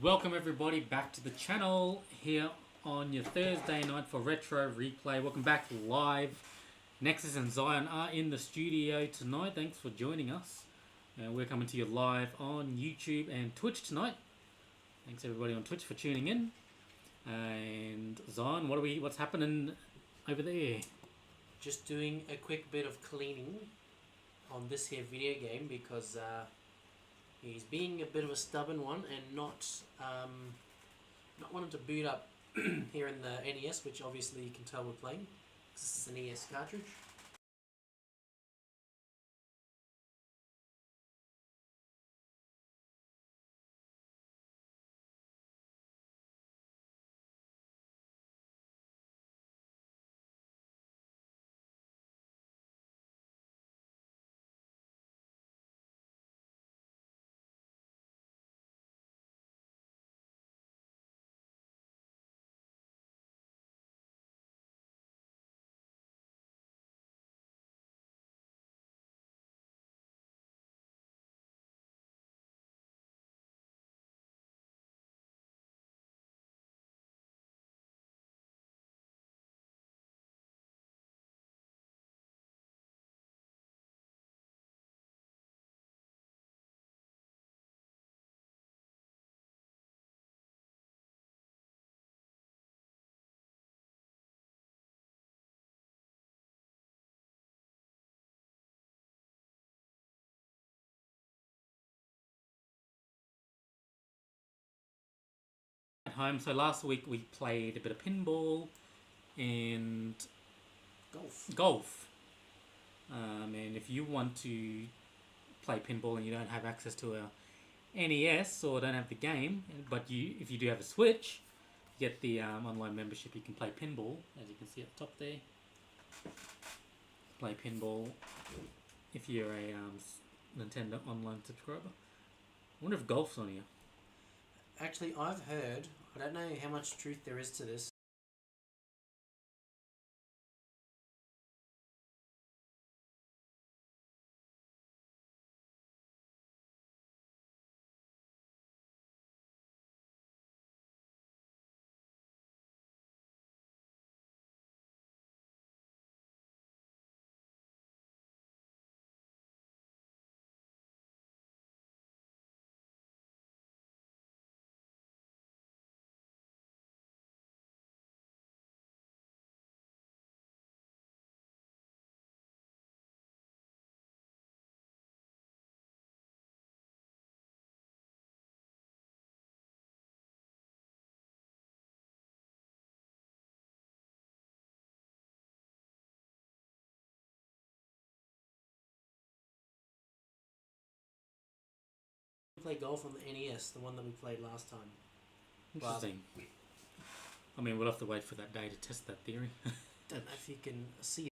Welcome everybody back to the channel here on your Thursday night for Retro Replay. Welcome back live. Nexus and Zion are in the studio tonight. Thanks for joining us. We're coming to you live on YouTube and Twitch tonight. Thanks everybody on Twitch for tuning in. And Zion, what's happening over there? Just doing a quick bit of cleaning on this here video game because he's being a bit of a stubborn one and not wanting to boot up here in the NES, which obviously you can tell we're playing. This is an NES cartridge. At home. So last week we played a bit of pinball and golf. And if you want to play pinball and you don't have access to a NES or don't have the game, but if you do have a Switch, you get the online membership. You can play pinball, as you can see at the top there. Play pinball if you're a Nintendo Online subscriber. I wonder if golf's on here. Actually, I've heard, I don't know how much truth there is to this. We play golf on the NES, the one that we played last time. Interesting. I mean, we'll have to wait for that day to test that theory. Don't know if you can see it.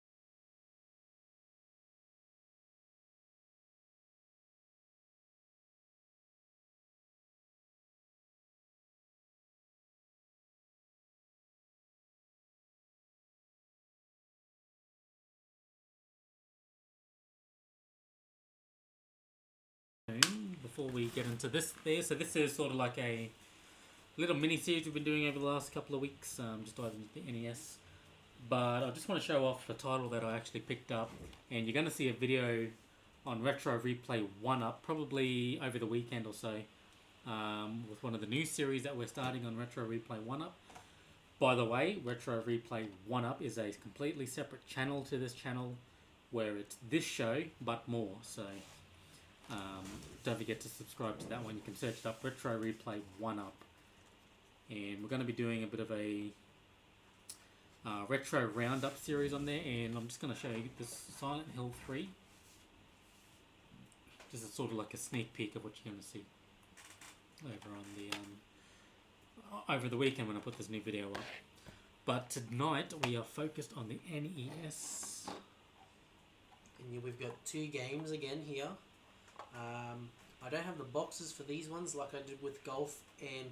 Before we get into this there, so this is sort of like a little mini series we've been doing over the last couple of weeks, just diving into the NES. But I just want to show off the title that I actually picked up, and you're going to see a video on Retro Replay 1-Up probably over the weekend or so, with one of the new series that we're starting on Retro Replay 1-Up. By the way, Retro Replay 1-Up is a completely separate channel to this channel, where it's this show but more. So don't forget to subscribe to that one. You can search it up, Retro Replay 1-Up. And we're going to be doing a bit of a retro roundup series on there, and I'm just going to show you this Silent Hill 3. This is sort of like a sneak peek of what you're going to see over on the over the weekend when I put this new video up. But tonight we are focused on the NES. And we've got two games again here. I don't have the boxes for these ones like I did with golf and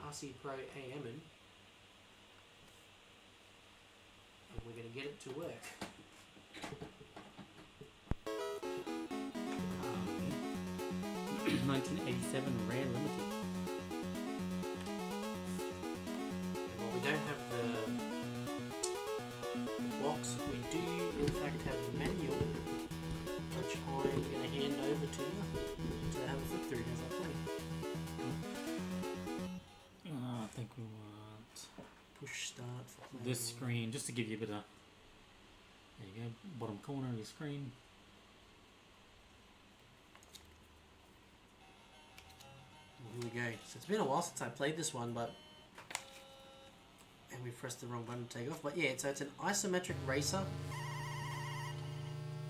RC Pro AMing, and we're going to get it to work. 1987 Rare Limited. Well, we don't have the box. We do, in fact, have the manual, which I'm going to hand over to you to have a flip through as I play. I think we want Push start for playing. this screen just to give you a bit of. There you go, bottom corner of your screen. Here we go. So it's been a while since I played this one, but and we pressed the wrong button to take off. But yeah, so it's an isometric racer.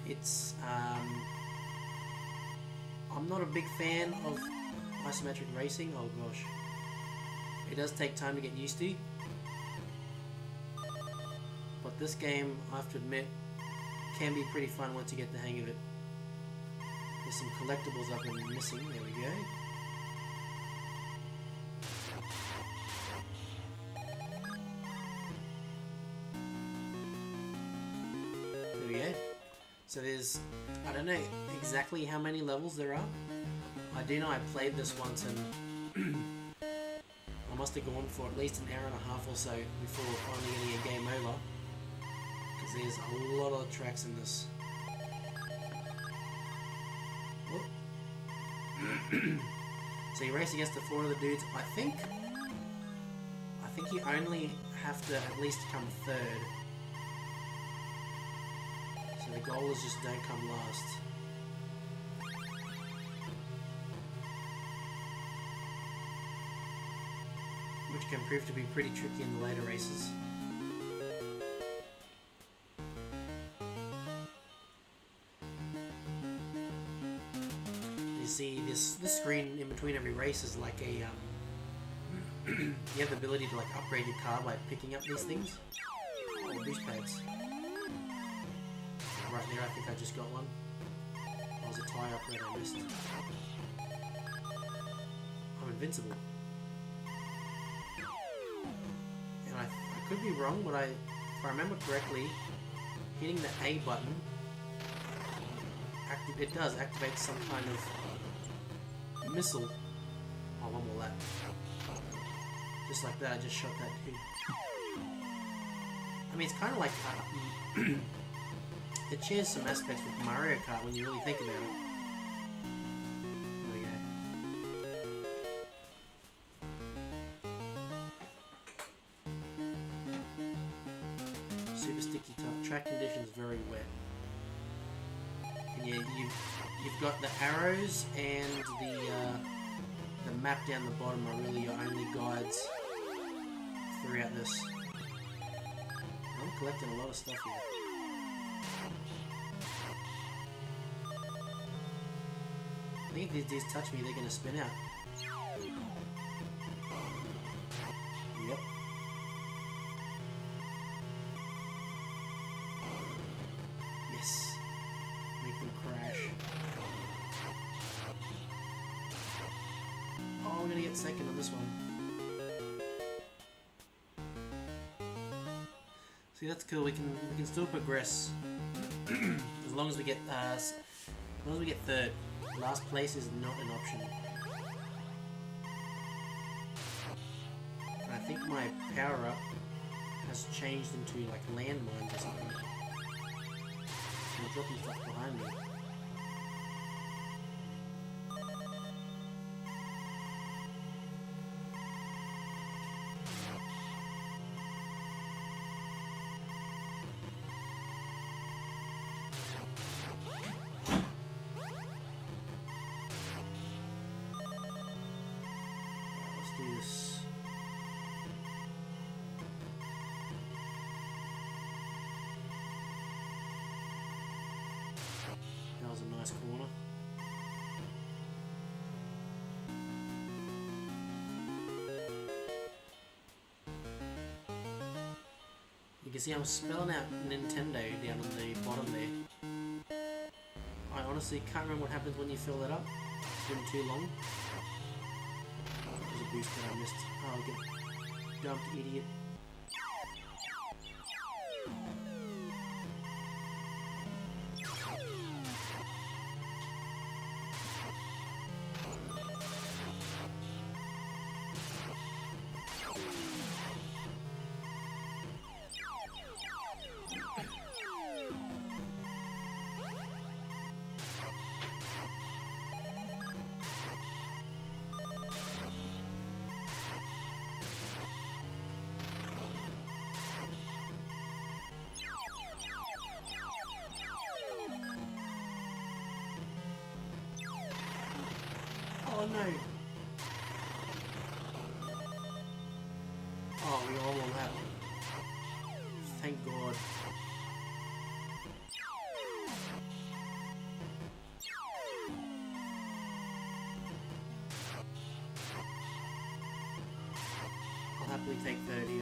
It's I'm not a big fan of isometric racing. Oh gosh, it does take time to get used to. But this game, I have to admit, can be pretty fun once you get the hang of it. There's some collectibles I've been missing. There we go. There we go. So there's, I don't know exactly how many levels there are. I do know I played this once and I must have gone for at least an hour and a half or so before finally getting a game over. Because there's a lot of tracks in this. So you race against the 4 other dudes. I think you only have to at least come 3rd. So the goal is just don't come last. Which can prove to be pretty tricky in the later races. You see this screen in between every race is like a you have the ability to like upgrade your car by picking up these things. Oh, boost pads. Right there, I think I just got one. That was a tie up that I missed. I'm invincible. And I could be wrong, but if I remember correctly, hitting the A button, it does activate some kind of missile. Oh, one more lap. Just like that, I just shot that dude. I mean, it's kind of like it shares some aspects with Mario Kart when you really think about it. There we go. Super sticky track conditions, very wet. And yeah, you've got the arrows and the map down the bottom are really your only guides throughout this. I'm collecting a lot of stuff here. I think if these touch me, they're going to spin out. Yep. Yes. Make them crash. Oh, I'm going to get second on this one. See, that's cool. We can still progress as long as we get third. Last place is not an option. And I think my power up has changed into like landmines or something. They're dropping stuff behind me. That was a nice corner. You can see I'm spelling out Nintendo down on the bottom there. I honestly can't remember what happens when you fill that up. It's been too long. There's a boost that I missed. Oh, I'll get dumped, idiot. Oh no! Oh, we all will have. Thank God. I'll happily take 30.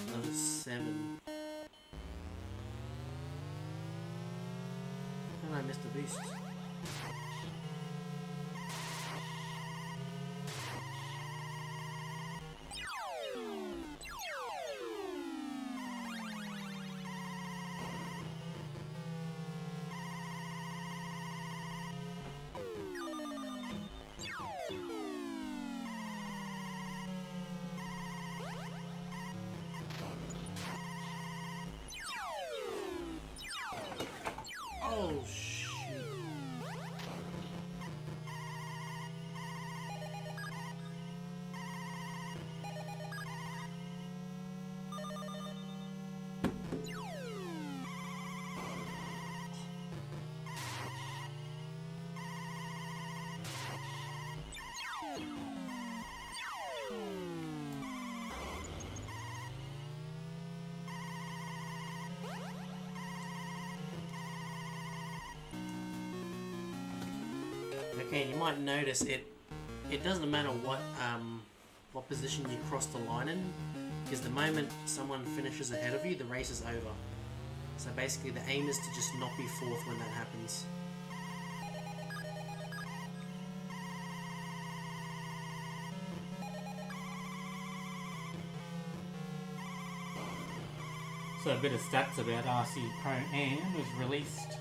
Another 7. And I missed the boost. Oh shoot. Okay, you might notice it doesn't matter what position you cross the line in, because the moment someone finishes ahead of you, the race is over. So basically the aim is to just not be fourth when that happens. So a bit of stats about RC Pro-Am was released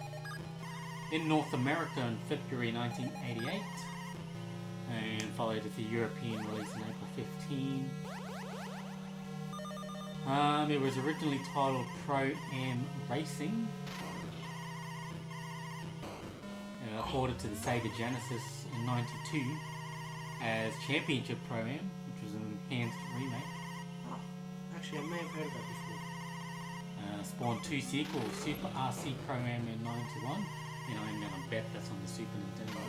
in North America in February 1988 and followed with the European release in April 15. It was originally titled Pro-Am Racing, ported to the Sega Genesis in '92 as Championship Pro-Am, which was an enhanced remake. Oh, actually I may have heard of that before. Spawned 2 sequels, Super RC Pro-Am in '91. You know, I'm gonna bet that's on the Super Nintendo.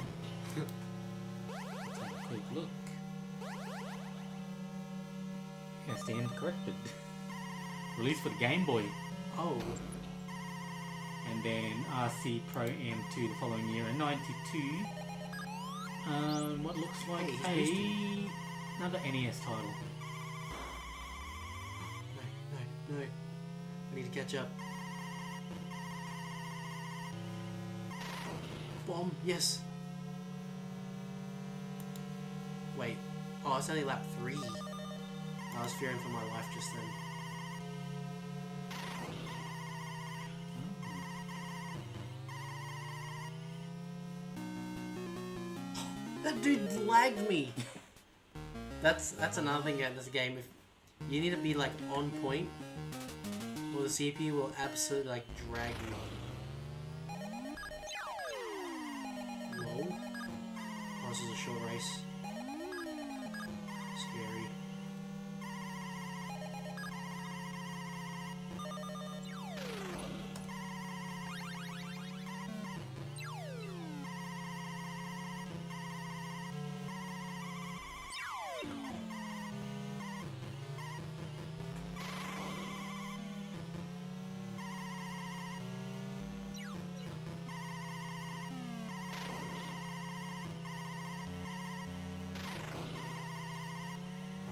Let's have a quick look. Yeah, stand corrected. Released for the Game Boy. Oh. And then RC Pro-Am 2 the following year in '92. What looks like another NES title. No. I need to catch up. Bomb, yes. Wait. Oh, it's only lap 3. I was fearing for my life just then. That dude lagged me. That's another thing about this game. If you need to be like on point, or the CPU will absolutely like drag you. Whoa. Oh, this is a short race. Scary.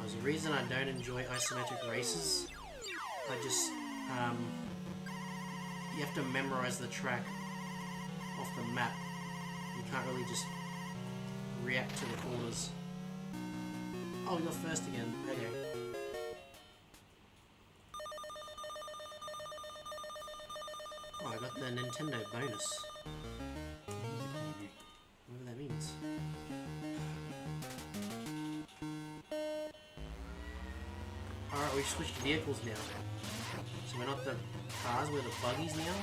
The reason I don't enjoy isometric races, I just you have to memorize the track off the map. You can't really just react to the corners. Oh, you're first again. Okay. Oh, I got the Nintendo bonus. Whatever that means. Alright, we've switched vehicles now. So we're not the cars, we're the buggies now.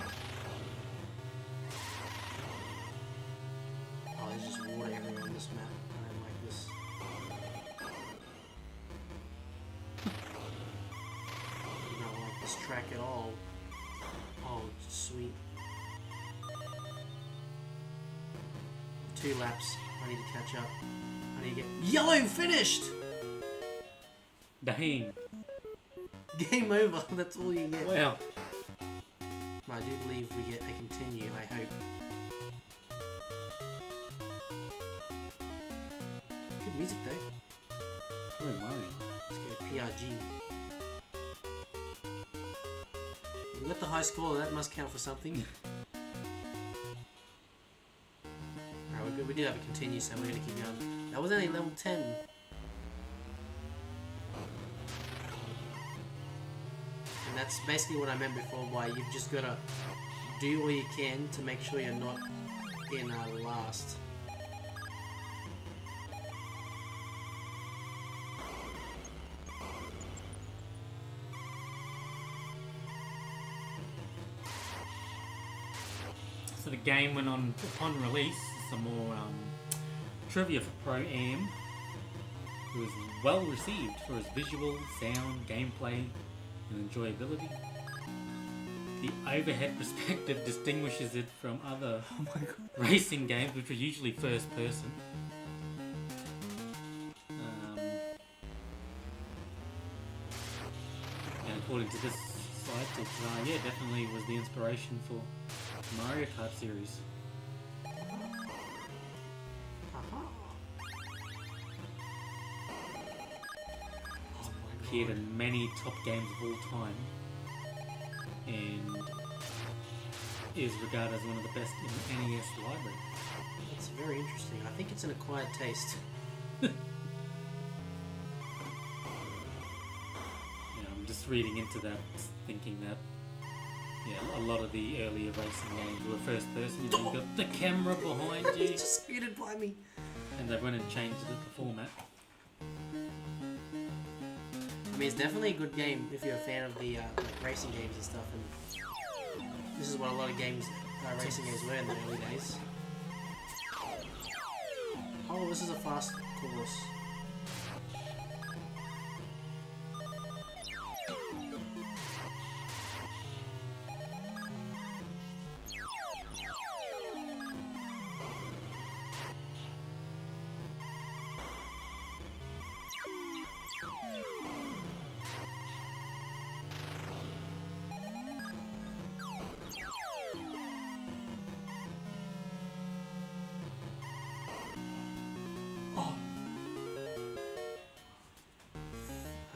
Oh, there's just water everywhere on this map. I don't like this. I don't like this track at all. Oh, sweet. 2 laps. I need to catch up. I need to get... Yellow finished! Dang. Game over. That's all you get. Wow. I do believe we get a continue, I hope. Good music though. Oh my. Let's go PRG. We got the high score, that must count for something. Alright, we're good. We do have a continue, so we're gonna keep going. That was only level 10. And that's basically what I meant before by you've just gotta do all you can to make sure you're not in last. So the game went on upon release. Some more trivia for Pro Am. It was well received for its visual, sound, gameplay, and enjoyability. The overhead perspective distinguishes it from other racing games, which are usually first person. And according to this site, it yeah, definitely was the inspiration for Mario Kart series. Appeared in many top games of all time, and is regarded as one of the best in the NES library. That's very interesting. I think it's an acquired taste. Yeah, I'm just reading into that, thinking that a lot of the earlier racing games were first person. You got the camera behind you. He just scooted by me. And they went and changed the format. I mean, it's definitely a good game if you're a fan of the like racing games and stuff. And this is what a lot of games, racing games were in the early days. Oh, this is a fast course.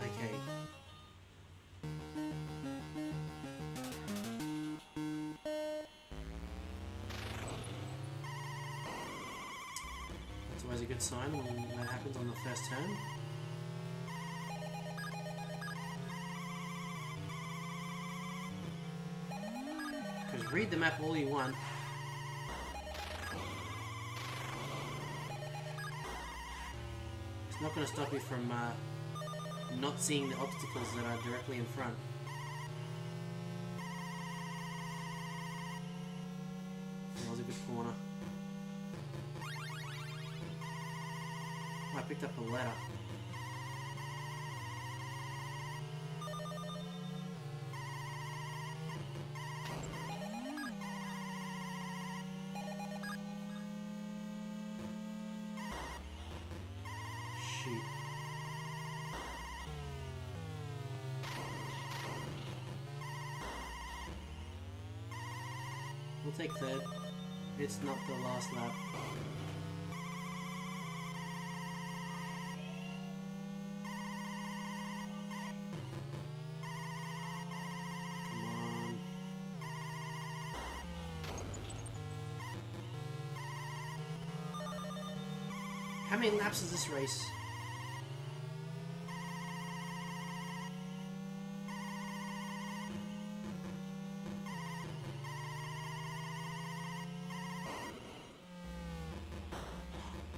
Okay. That's always a good sign when that happens on the first turn. Because read the map all you want. It's not going to stop you from not seeing the obstacles that are directly in front. That was a good corner. I picked up a ladder. Shoot. We'll take third. It's not the last lap. Come on. How many laps is this race?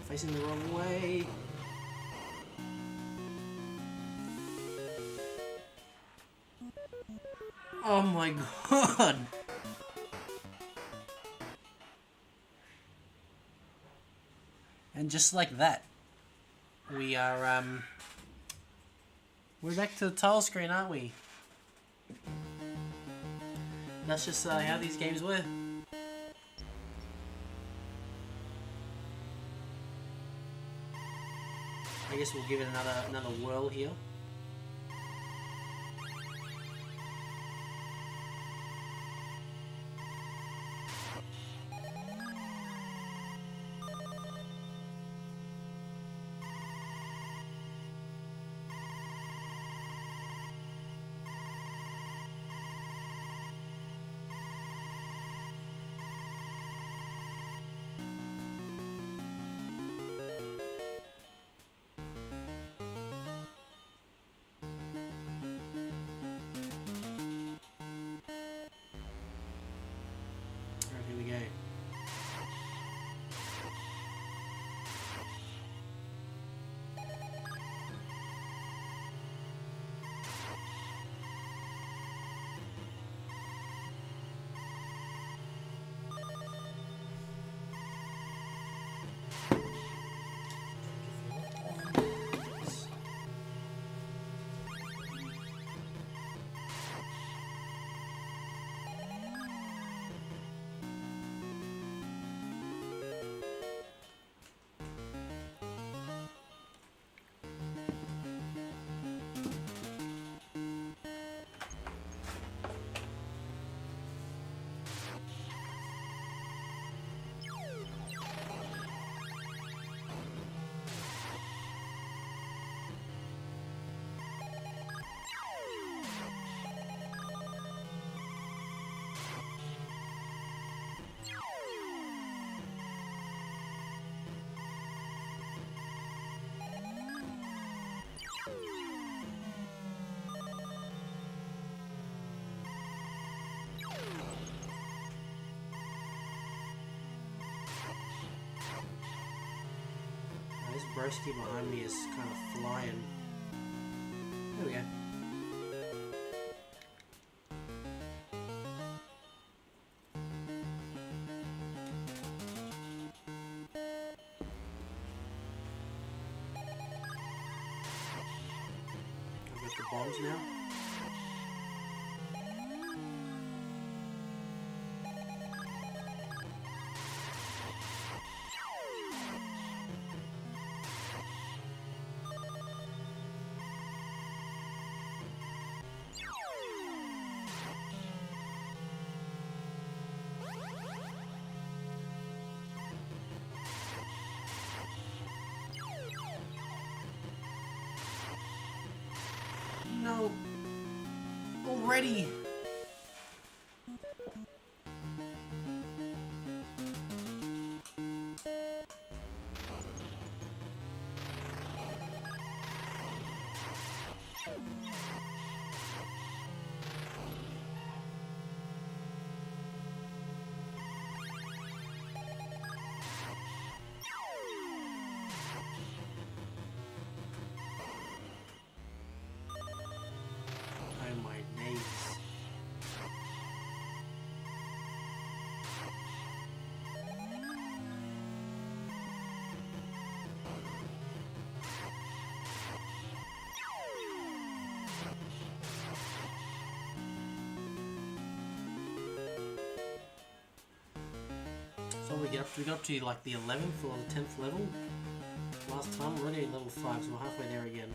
Facing the wrong way. Oh my god! And just like that, we are, we're back to the tile screen, aren't we? That's just how these games were. I guess we'll give it another whirl here. Alright, here we go. This broski behind me is kind of flying. There we go. I've got the bombs now. No. Already. Oh my days. So we got up to like the 11th or the 10th level. Last time we're already at level 5, so we're halfway there again.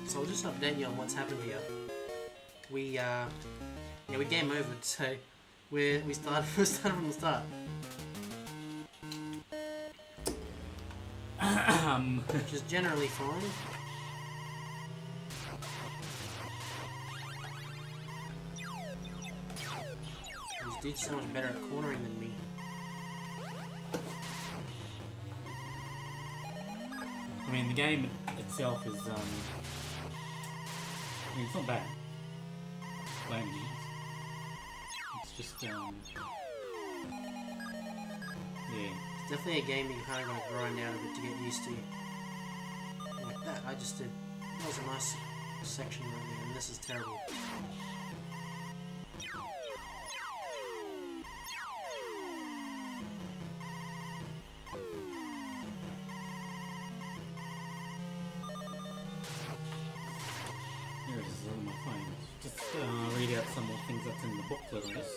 So I'll just update you on what's happened here. We game over, so we started from the start. Which is generally fine. These dudes so much better at cornering than me. I mean, the game itself is, I mean, it's not bad. By any means. It's just, yeah. It's definitely a game you kind of got to grind out of it to get used to. Like that, I just did. That was a nice section right there, and this is terrible. Here it is on my phone. Just read out some more things that's in the booklet, I guess.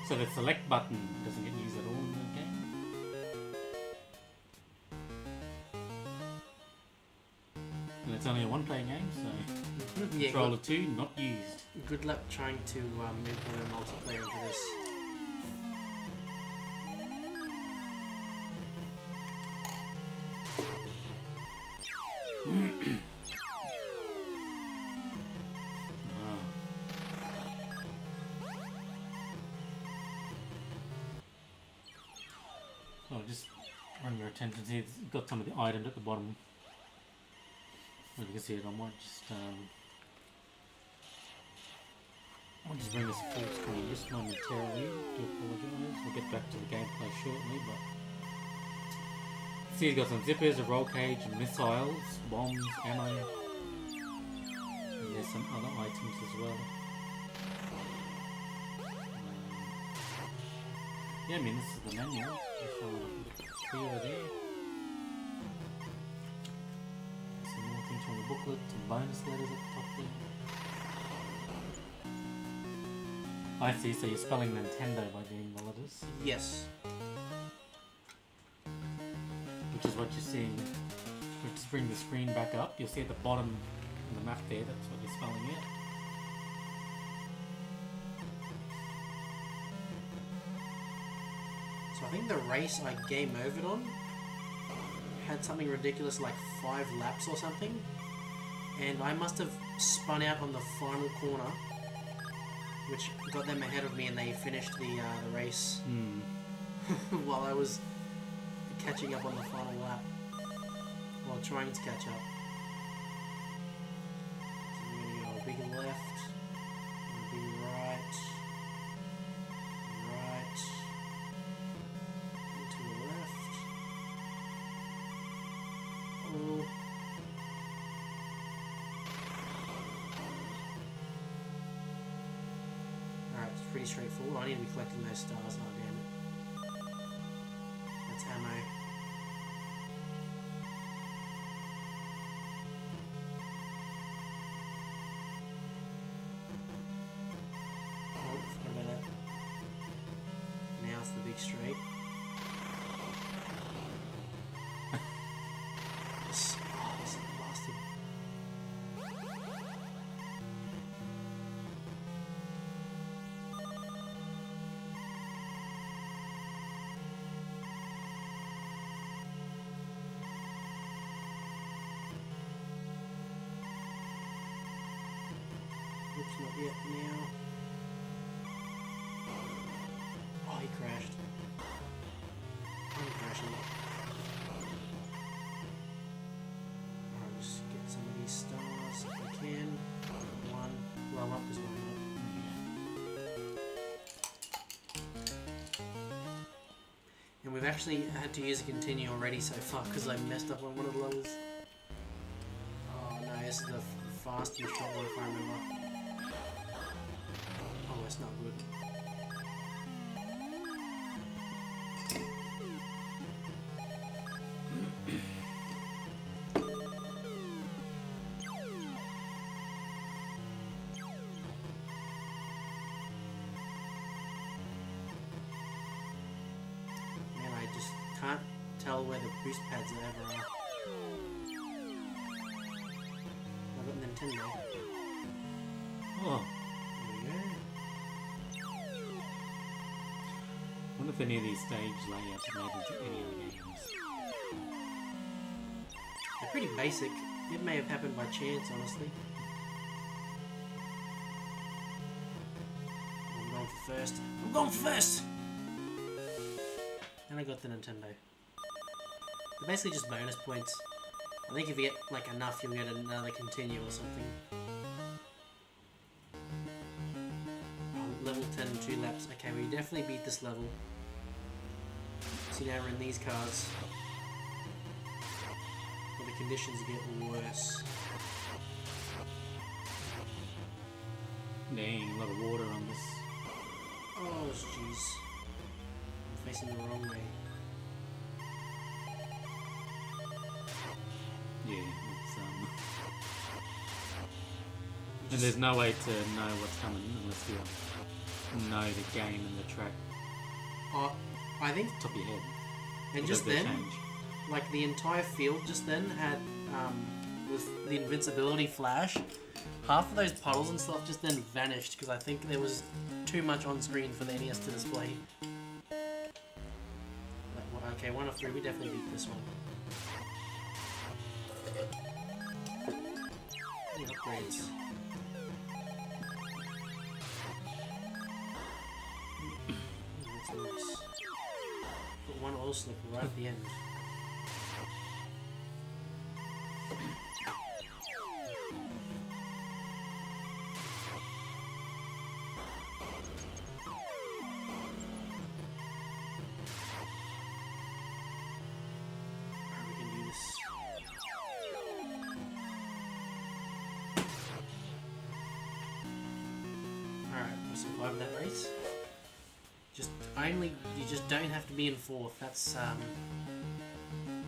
So the select button doesn't get used at all in the game. And it's only a one-player game, so Yeah, Controller 2 not used. good luck trying to implement multiplayer into this. So just run your attention here. It's got some of the items at the bottom. As you can see it, I might just I'll just bring this full screen just momentarily. Do apologise. We'll get back to the gameplay shortly, but see, it's got some zippers, a roll cage, missiles, bombs, ammo, and there's some other items as well. Yeah, I mean, this is the menu. Just over there. Some more things from the booklet, some bonus letters at the top there. I see, so you're spelling Nintendo by doing the letters, Yes. which is what you're seeing. We'll just bring the screen back up. You'll see at the bottom of the map there, that's what you're spelling it. So I think the race I game overed on had something ridiculous like 5 laps or something, and I must have spun out on the final corner, which got them ahead of me, and they finished the race while I was catching up on the final lap, while trying to catch up. So we're going to go a big left, and a big right, right, and to the left. Oh. Alright, it's pretty straightforward. I need to be collecting those stars, oh damn it. That's ammo. Oh, forgot about that. Now it's the big straight. This bastard. Oops, not yet now. Oh, he crashed. I'm crashing. I'll just get some of these stars if I can. One. Well, up is one up. And we've actually had to use a continue already so far because I messed up on one of the levels. Oh no, this is the fast and short one if I remember. Oh, it's not good. can't tell where the boost pads ever are. I've got Nintendo. Oh, There we go. I wonder if any of these stage layouts are made into any other games. They're pretty basic. It may have happened by chance, honestly. I'm going for first. I'm going for first! And I got the Nintendo. They're basically just bonus points. I think if you get like enough, you'll get another continue or something. Oh, level 10 in 2 laps. Okay, we definitely beat this level. So now we're in these cars. Where the conditions get worse. Dang, a lot of water on this. Oh, jeez. I'm facing the wrong way. Yeah, it's and there's no way to know what's coming unless you know the game and the track I think, top of your head. and just then, like the entire field just then had, with the invincibility flash, half of those puddles and stuff just then vanished because I think there was too much on screen for the NES to display. Like, okay, 1 of 3, we definitely beat this one. Any upgrades? That's nice. Put 1 oil slick right at the end. Alright, we can do this. Alright, we'll survive that race. You just don't have to be in 4th. That's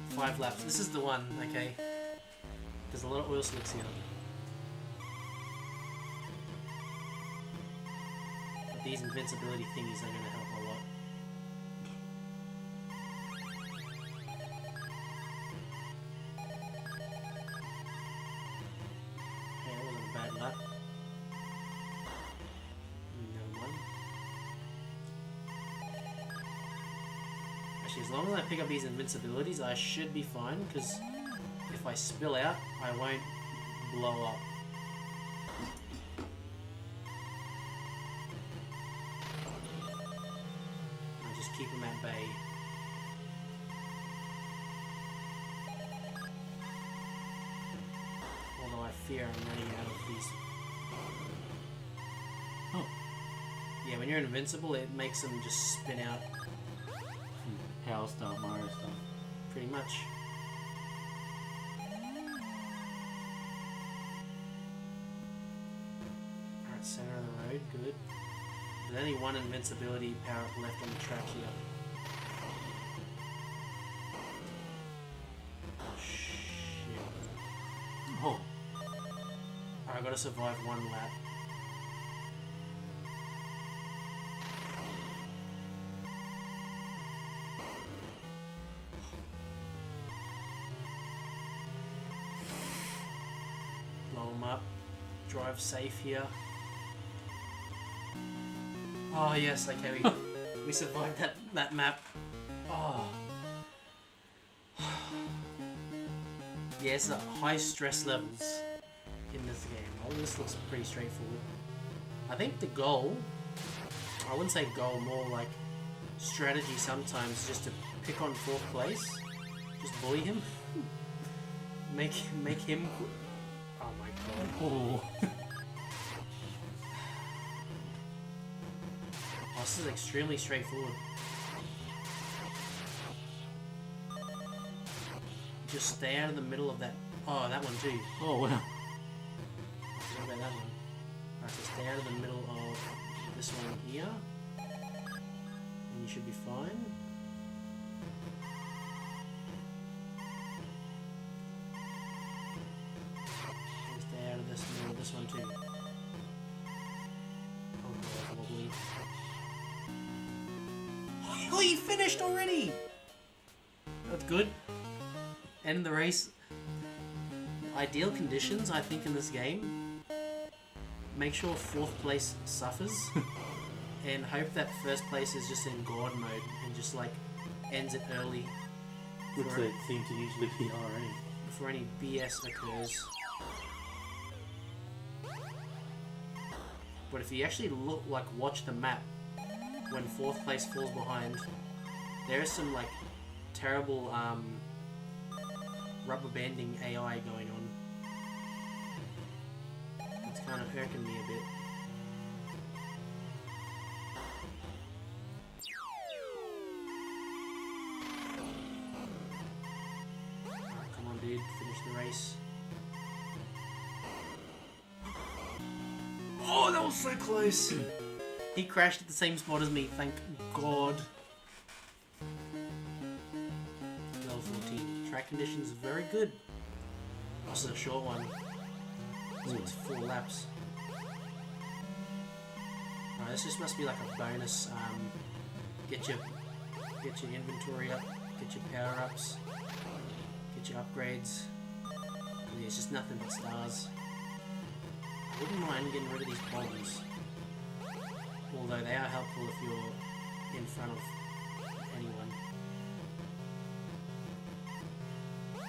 5 laps. This is the one, okay? There's a lot of oil slicks here. But these invincibility thingies are going to help a lot. Okay, that wasn't a bad lap. No one. Actually, as long as I pick up these invincibilities, I should be fine, because if I spill out, I won't blow up. I'll just keep them at bay. Although I fear I'm running out of these. Oh, Yeah, when you're invincible, it makes them just spin out, Power Star, Mario Star. pretty much. Alright, center of the road, good. There's only 1 invincibility power up left on the track here. Oh, shit. Oh, Alright, I gotta survive 1 lap. Blow them up. Drive safe here. Oh yes, okay, we survived that map. Oh. Yes, high stress levels in this game. Oh, this looks pretty straightforward. I think the goal, I wouldn't say goal, more like strategy sometimes, just to pick on 4th place. Just bully him. Make him... Oh my god. oh. Oh, this is extremely straightforward. Just stay out of the middle of that. Oh, that one too. Oh, wow. What about that one? Alright, so stay out of the middle of this one here. And you should be fine. And stay out of this middle of this one too. Oh god, wobbly. Oh, you finished already! That's good. End the race. Ideal conditions, I think, in this game. Make sure 4th place suffers. And hope that 1st place is just in God mode and just like ends it early. Which they seem to usually be already. Before any BS occurs. But if you actually watch the map when 4th place falls behind, there is some like terrible rubber banding AI going on. It's kind of irking me a bit. Come on, dude, finish the race. Oh, that was so close! He crashed at the same spot as me, thank God. Level 14. Track conditions are very good. This is a short one. So it's 4 laps. Alright, this just must be like a bonus. Get your inventory up, get your power ups, get your upgrades. Yeah, it's just nothing but stars. I wouldn't mind getting rid of these bombs. Although they are helpful if you're in front of anyone. I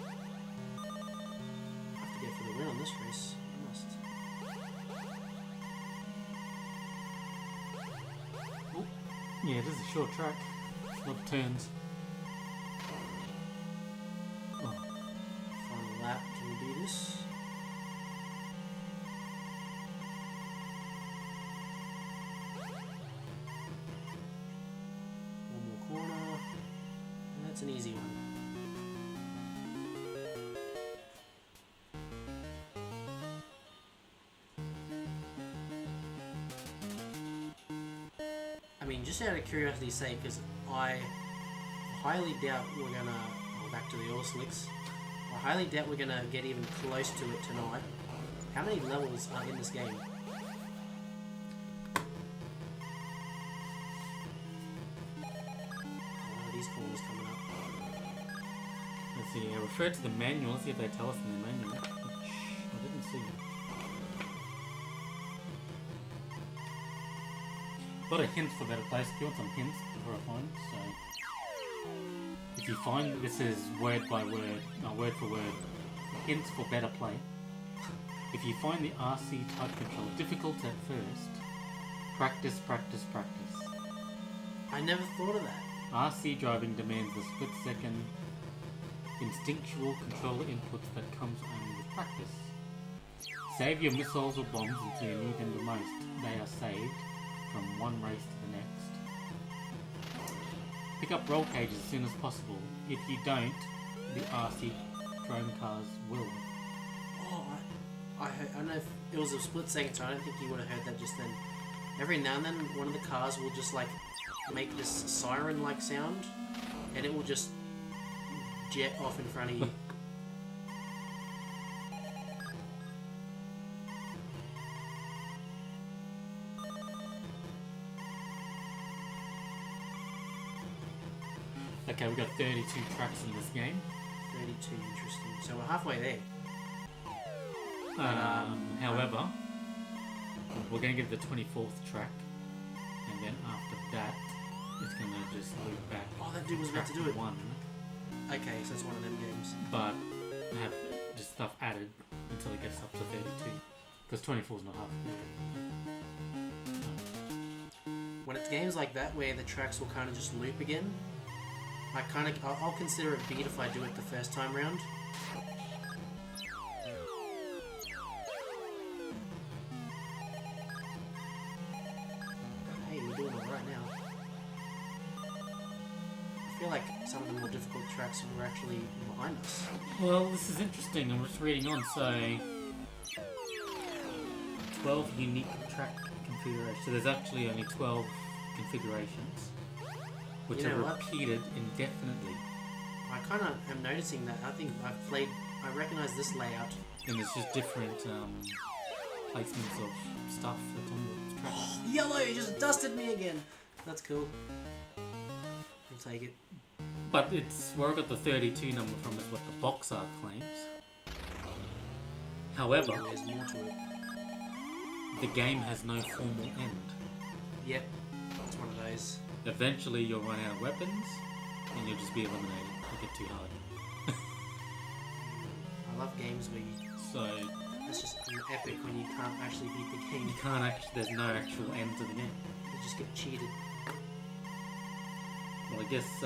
have to go for the win on this race. I must. Oh, Yeah, it is a short track. A lot of turns. Oh. final lap. Can we do this? One more corner. That's an easy one. I mean, just out of curiosity's sake, because I highly doubt we're gonna, well, back to the oil slicks, I highly doubt we're gonna get even close to it tonight. How many levels are in this game? Oh, these corners coming up. Let's see, I refer to the manual, let's see if they tell us in the manual, which I didn't see. A lot of hints for better place. If you want some hints before I find, so if you find this is word by word, word for word, hints for better play. If you find the RC type control difficult at first, practice, practice, practice. I never thought of that. RC driving demands the split-second instinctual controller inputs that comes only with practice. Save your missiles or bombs until you need them the most. They are saved from one race to the next. Pick up roll cages as soon as possible. If you don't, the RC drone cars will. Oh, I don't know if it was a split second, so I don't think you would have heard that just then. Every now and then, one of the cars will just like make this siren-like sound, and it will just jet off in front of you. Okay, we've got 32 tracks in this game. 32, interesting. So we're halfway there. However, we're going to get the 24th track, and then after that, it's going to just loop back. Oh, that dude was about to do it. One, Okay, so it's one of them games. but have just stuff added until it gets up to 32. Because 24 is not half. When it's games like that where the tracks will kind of just loop again, I'll consider it beat if I do it the first time round. Hey, we're doing it right now. I feel like some of the more difficult tracks were actually behind us. Well, this is interesting. I'm just reading on. So, 12 unique track configurations. So there's actually only 12 configurations, which You know are what? repeated indefinitely. I kind of am noticing that. I think I recognize this layout. And it's just different placements of stuff that's on the track. Yellow, you just dusted me again. That's cool. I'll take it. But it's where I got the 32 number from is what the box art claims. However, There's more to it. the game has no formal end. Yep, it's one of those. Eventually, you'll run out of weapons, and you'll just be eliminated. It'll get too hard. I love games where you... So That's just epic when you can't actually beat the game. you can't actually. There's no actual end to the game. You just get cheated. Well, I guess it's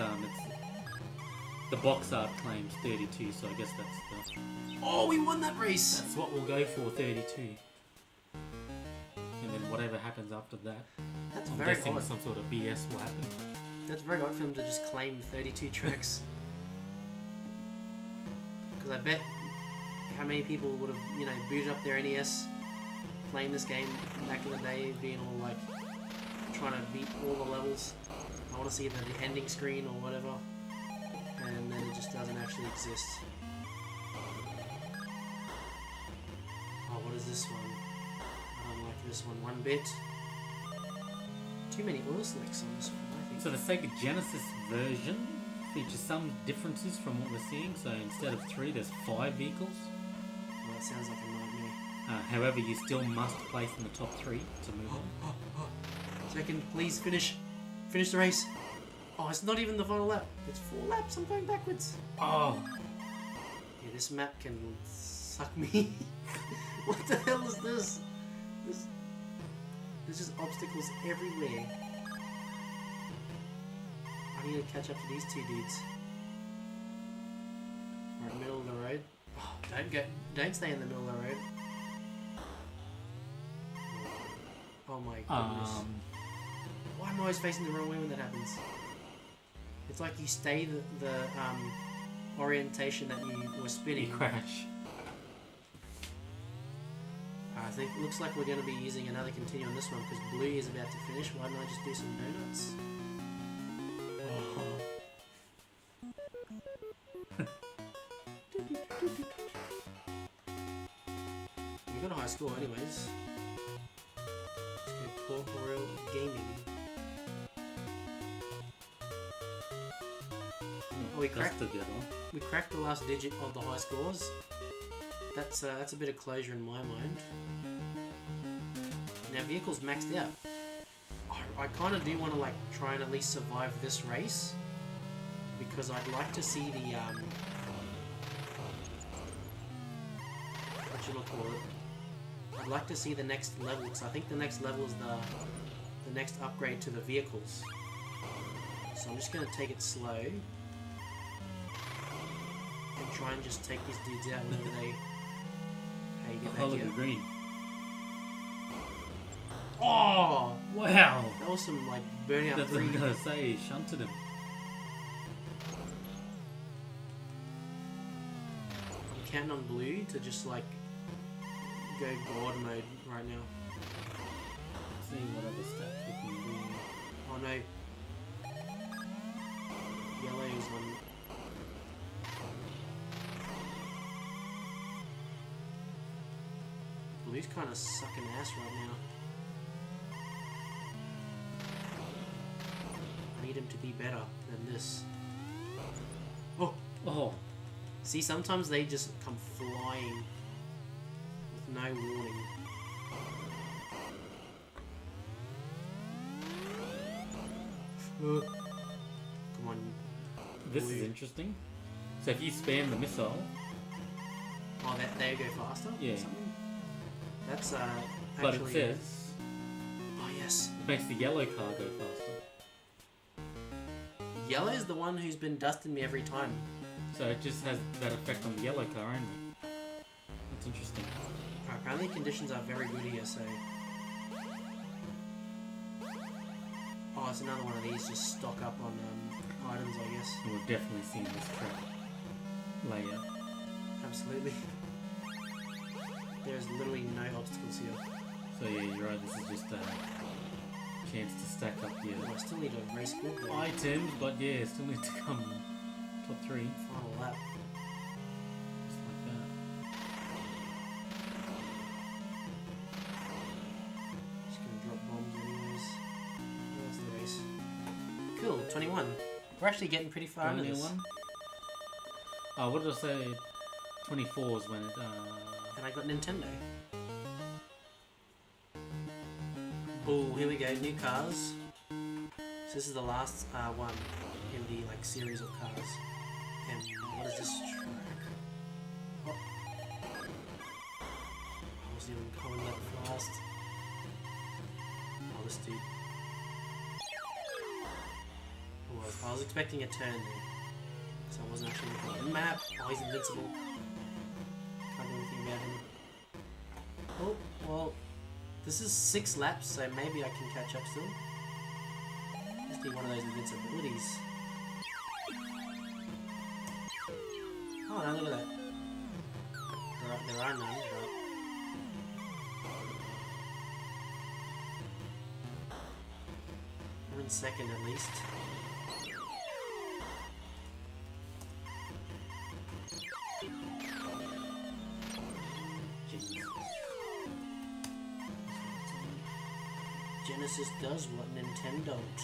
the box art claims 32, so I guess that's Oh, we won that race! that's what we'll go for, 32. And then whatever happens after that, That's I'm very guessing odd. some sort of BS will happen. That's very odd for them to just claim 32 tracks. Because I bet how many people would have, booted up their NES, playing this game back in the day, being all like, trying to beat all the levels. I want to see the ending screen or whatever, and then it just doesn't actually exist. Oh, what is this one? I don't like this one bit. Too many oil slicks on this one, I think. So the Sega Genesis version features some differences from what we're seeing. So instead of 3, there's 5 vehicles. Well, that sounds like a nightmare. However, you still must place in the top 3 to move on. Second, please finish the race. Oh, it's not even the final lap. It's 4 laps. I'm going backwards. Oh, Yeah, this map can suck me. What the hell is this? There's just obstacles everywhere. I need to catch up to these two dudes. Right, middle of the road. Oh, don't stay in the middle of the road. Oh my goodness. Why am I always facing the wrong way when that happens? It's like you stay the orientation that you were you spinning. crash. I think looks like we're going to be using another continue on this one because Blue is about to finish. Why don't I just do some donuts? We got a high score anyways. Let's go Port Royal Gaming. Oh, we cracked together. We cracked the last digit of the high scores. That's a bit of closure in my mind. Now vehicle's maxed out. I kind of do want to try and at least survive this race because I'd like to see the what you look for it. I'd like to see the next level because I think the next level is the next upgrade to the vehicles. So I'm just gonna take it slow and try and just take these dudes out whenever they. How you get back Follow here? the green. Oh! Wow! That was some burning out That's what green. I'm gonna say. Shunted him. I'm counting on Blue to just go God mode right now. See what other stats we can do. Oh no. Yellow is on. Blue's kind of sucking ass right now. I need him to be better than this. Oh! Oh, See, sometimes they just come flying with no warning. Come on. this is Blue. interesting. So if you spam the missile, Oh, they go faster? or Yeah. something? That's but actually. it says Oh yes. it makes the yellow car go faster. Yellow is the one who's been dusting me every time. So it just has that effect on the yellow car only. That's interesting. Apparently conditions are very good here, so. Oh, it's another one of these. Just stock up on items, I guess. And we've definitely seen this track layout. Absolutely. There's literally no obstacles here. So yeah, you're right. This is just a chance to stack up your Oh, I still need a race good though. items, but yeah, still need to come top 3, Final lap. just like that. Just gonna drop bombs anyways. Oh, that's the race. Cool, 21. We're actually getting pretty far into Only this. one. Oh, what did I say? 24 is when it. And I got Nintendo. Oh, here we go, new cars. So this is the last one in the like series of cars. And what is this track? Oh. I wasn't even going that fast. Oh, this dude. I was expecting a turn there. So I wasn't actually looking at the map. Oh, he's invincible. Can't do anything about him. Oh, well, this is 6 laps, so maybe I can catch up still. Just need one of those invincibilities. Oh, no, look at that. There are none, but... We're in second at least. Genesis does what Nintendo don't.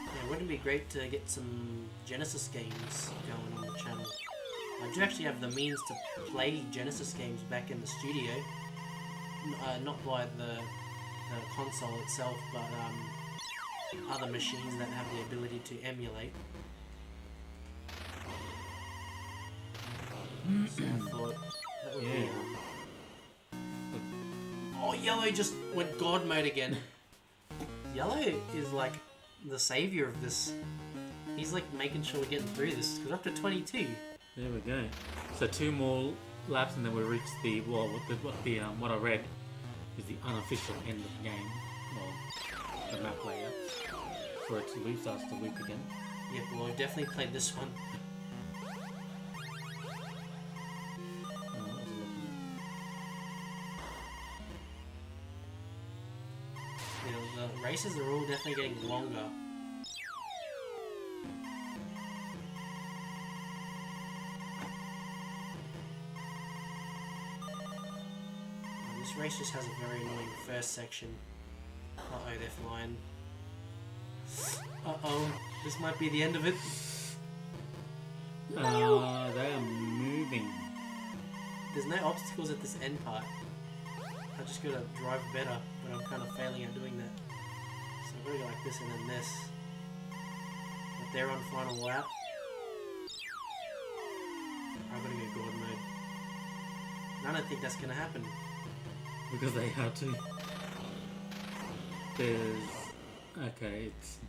Yeah, wouldn't it be great to get some Genesis games going on the channel? I do actually have the means to play Genesis games back in the studio. Not by the console itself, but other machines that have the ability to emulate. So I thought that would be... Oh, Yellow just went God mode again. Yellow is like the savior of this. He's like making sure we're getting through this, because we're up to 22. There we go. So 2 more laps and then we reach the what I read is the unofficial end of the game. Well, the map layer. For it to loop starts to loop again. Yep, well, we've definitely played this one. You know, the races are all definitely getting longer. This race just has a very annoying first section. Uh-oh, they're flying. Uh-oh, this might be the end of it. They are moving. There's no obstacles at this end part. I just gotta drive better, but I'm kind of failing at doing that. So I've gotta go like this and then this. But they're on final lap. I've gotta go God mode. And I don't think that's gonna happen. Because they had to. There's... Okay, it's...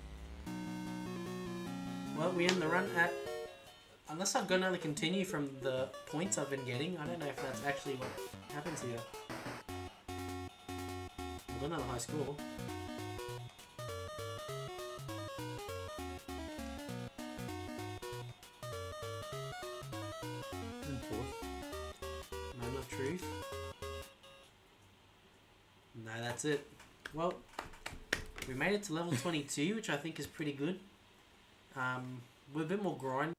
Well, we end the run at... Unless I've gone on to continue from the points I've been getting, I don't know if that's actually what happens here. I've got another high score. in 4th. Moment of truth. No, that's it. Well, we made it to level 22, which I think is pretty good. We're a bit more grind.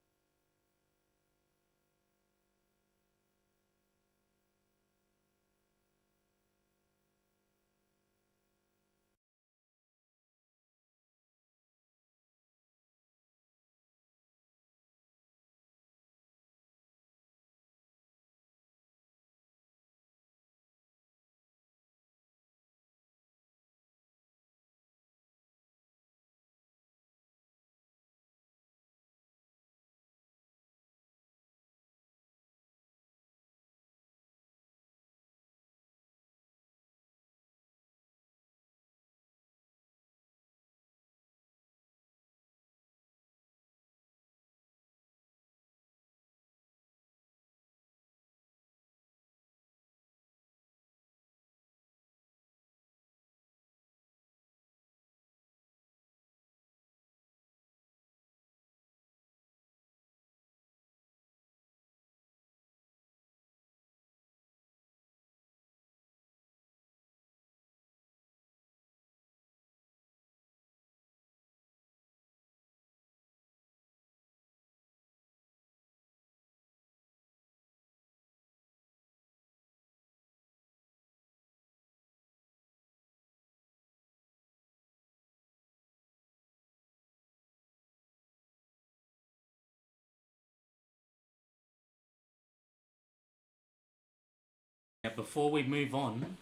Before we move on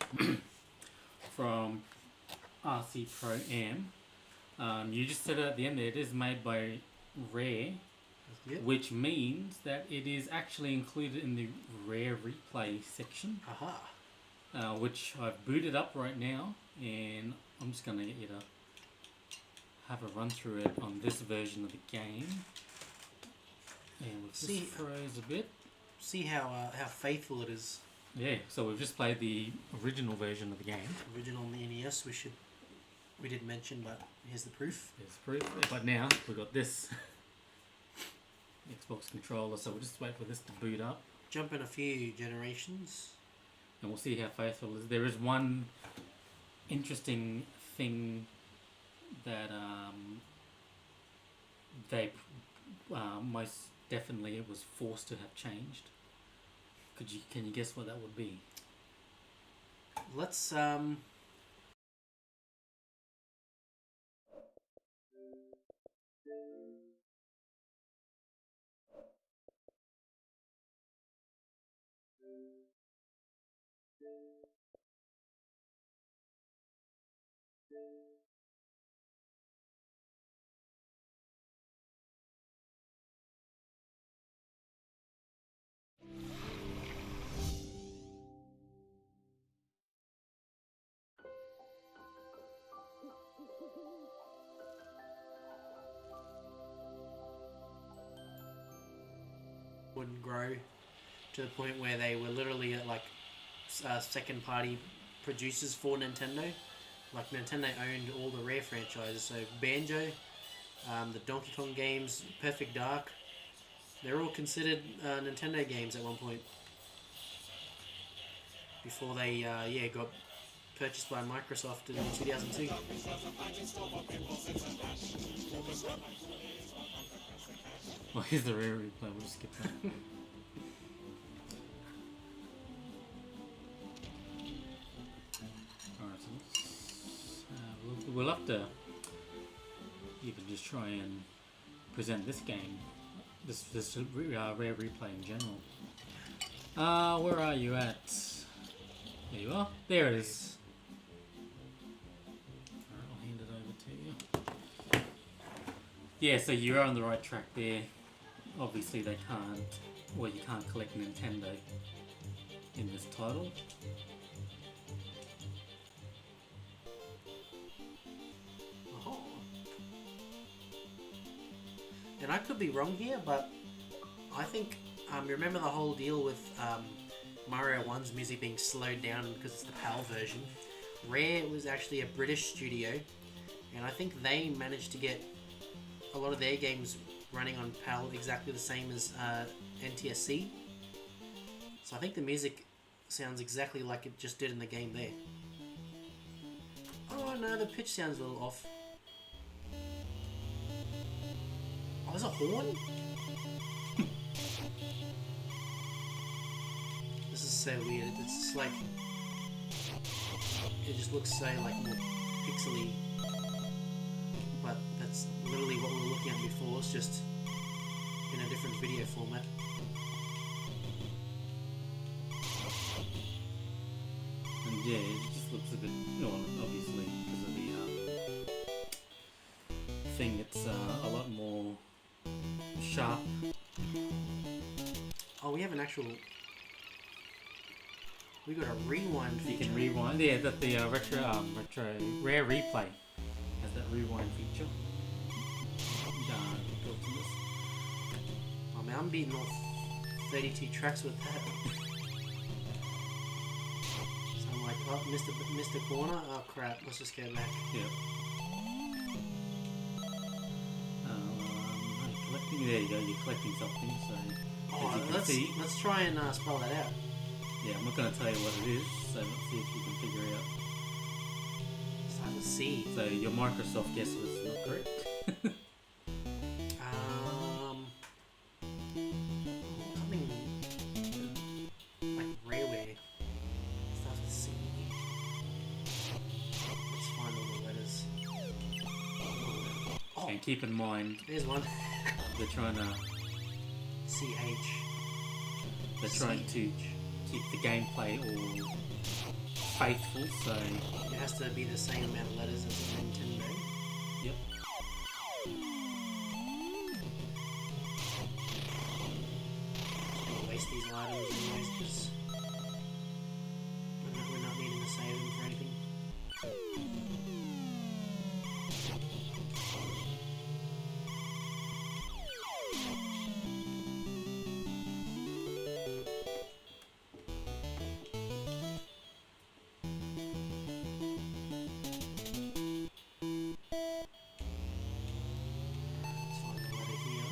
from RC Pro Am, you just said it at the end there, it is made by Rare, Yep. which means that it is actually included in the Rare Replay section, Aha. which I've booted up right now, and I'm just going to get you to have a run through it on this version of the game. And we'll just froze a bit. See how faithful it is. Yeah, so we've just played the original version of the game. Original on the NES. We did mention, but here's the proof. There's proof. But now we've got this Xbox controller, so we'll just wait for this to boot up. Jump in a few generations. And we'll see how faithful it is. There is one interesting thing that they most definitely was forced to have changed. Can you guess what that would be? Let's wouldn't grow to the point where they were literally at like second party producers for Nintendo. Like Nintendo owned all the Rare franchises, so Banjo, the Donkey Kong games, Perfect Dark, they're all considered Nintendo games at one point. Before they got purchased by Microsoft in 2002. Well, here's the Rare Replay. We'll just skip that. Alright, so we'll have to even just try and present this game, this Rare Replay in general. Where are you at? There you are. There it is. Alright, I'll hand it over to you. Yeah, so you're on the right track there. Obviously they can't, well, you can't collect Nintendo in this title. Oh. And I could be wrong here, but I think, remember the whole deal with Mario 1's music being slowed down because it's the PAL version. Rare was actually a British studio, and I think they managed to get a lot of their games running on PAL exactly the same as NTSC. So I think the music sounds exactly like it just did in the game there. Oh no, the pitch sounds a little off. Oh, there's a horn? This is so weird. It's just like... It just looks so like more pixely. But that's literally what we were looking at before. It's just in a different video format. And yeah, it just looks a bit, well, obviously because of the thing, it's a lot more sharp. Oh, we have an actual... We got a rewind feature. You can rewind. Yeah, that the retro Rare Replay has that rewind feature. Built in this. Oh man, I'm beating off 32 tracks with that. So I'm like, oh, Mr. Corner. Oh crap, let's just go back. Yeah. Collecting. There you go. You're collecting something. So as you can see, let's try and spell that out. Yeah, I'm not going to tell you what it is, so let's see if you can figure it out. Start with C. So your Microsoft guess was not correct. Something like Rareware. Starts with C. Let's find all the letters. Oh, And keep in mind, there's one. they're trying to... CH. They're trying to keep the gameplay all faithful. So It has to be the same amount of letters as the Nintendo. yep. Just gonna waste these items anyways because we're not needing to save them for anything. Let's find the letter here.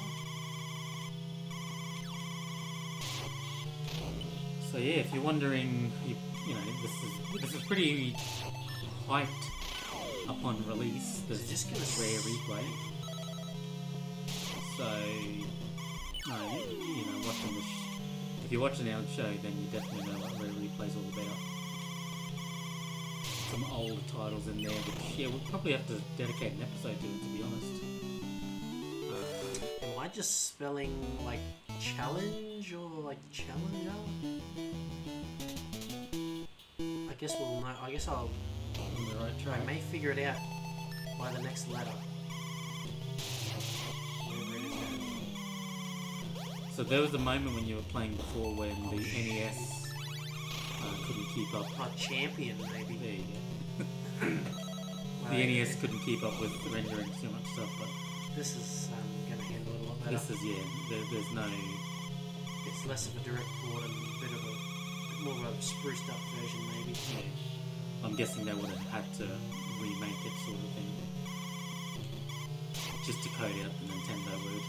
So yeah, if you're wondering, you know, this is pretty hyped upon release. This Is it just gonna rare replay. So, no, you know, watching this. If you're watching our show, then you definitely know what rare replay's all about. Some old titles in there, which yeah, we'll probably have to dedicate an episode to it. To be honest. Am I just spelling like challenge or like challenger? I guess we'll know. I guess On the right track. I may figure it out by the next letter. Whatever it is now. So there was a moment when you were playing before when the NES couldn't keep up. Oh, champion maybe. There you go. The NES couldn't keep up with rendering too much stuff, but This is going to handle it a lot better. this is there's no. It's less of a direct port and a bit more of a spruced up version maybe. Yeah, I'm guessing they would have had to remake it, sort of thing, just to code out the Nintendo word.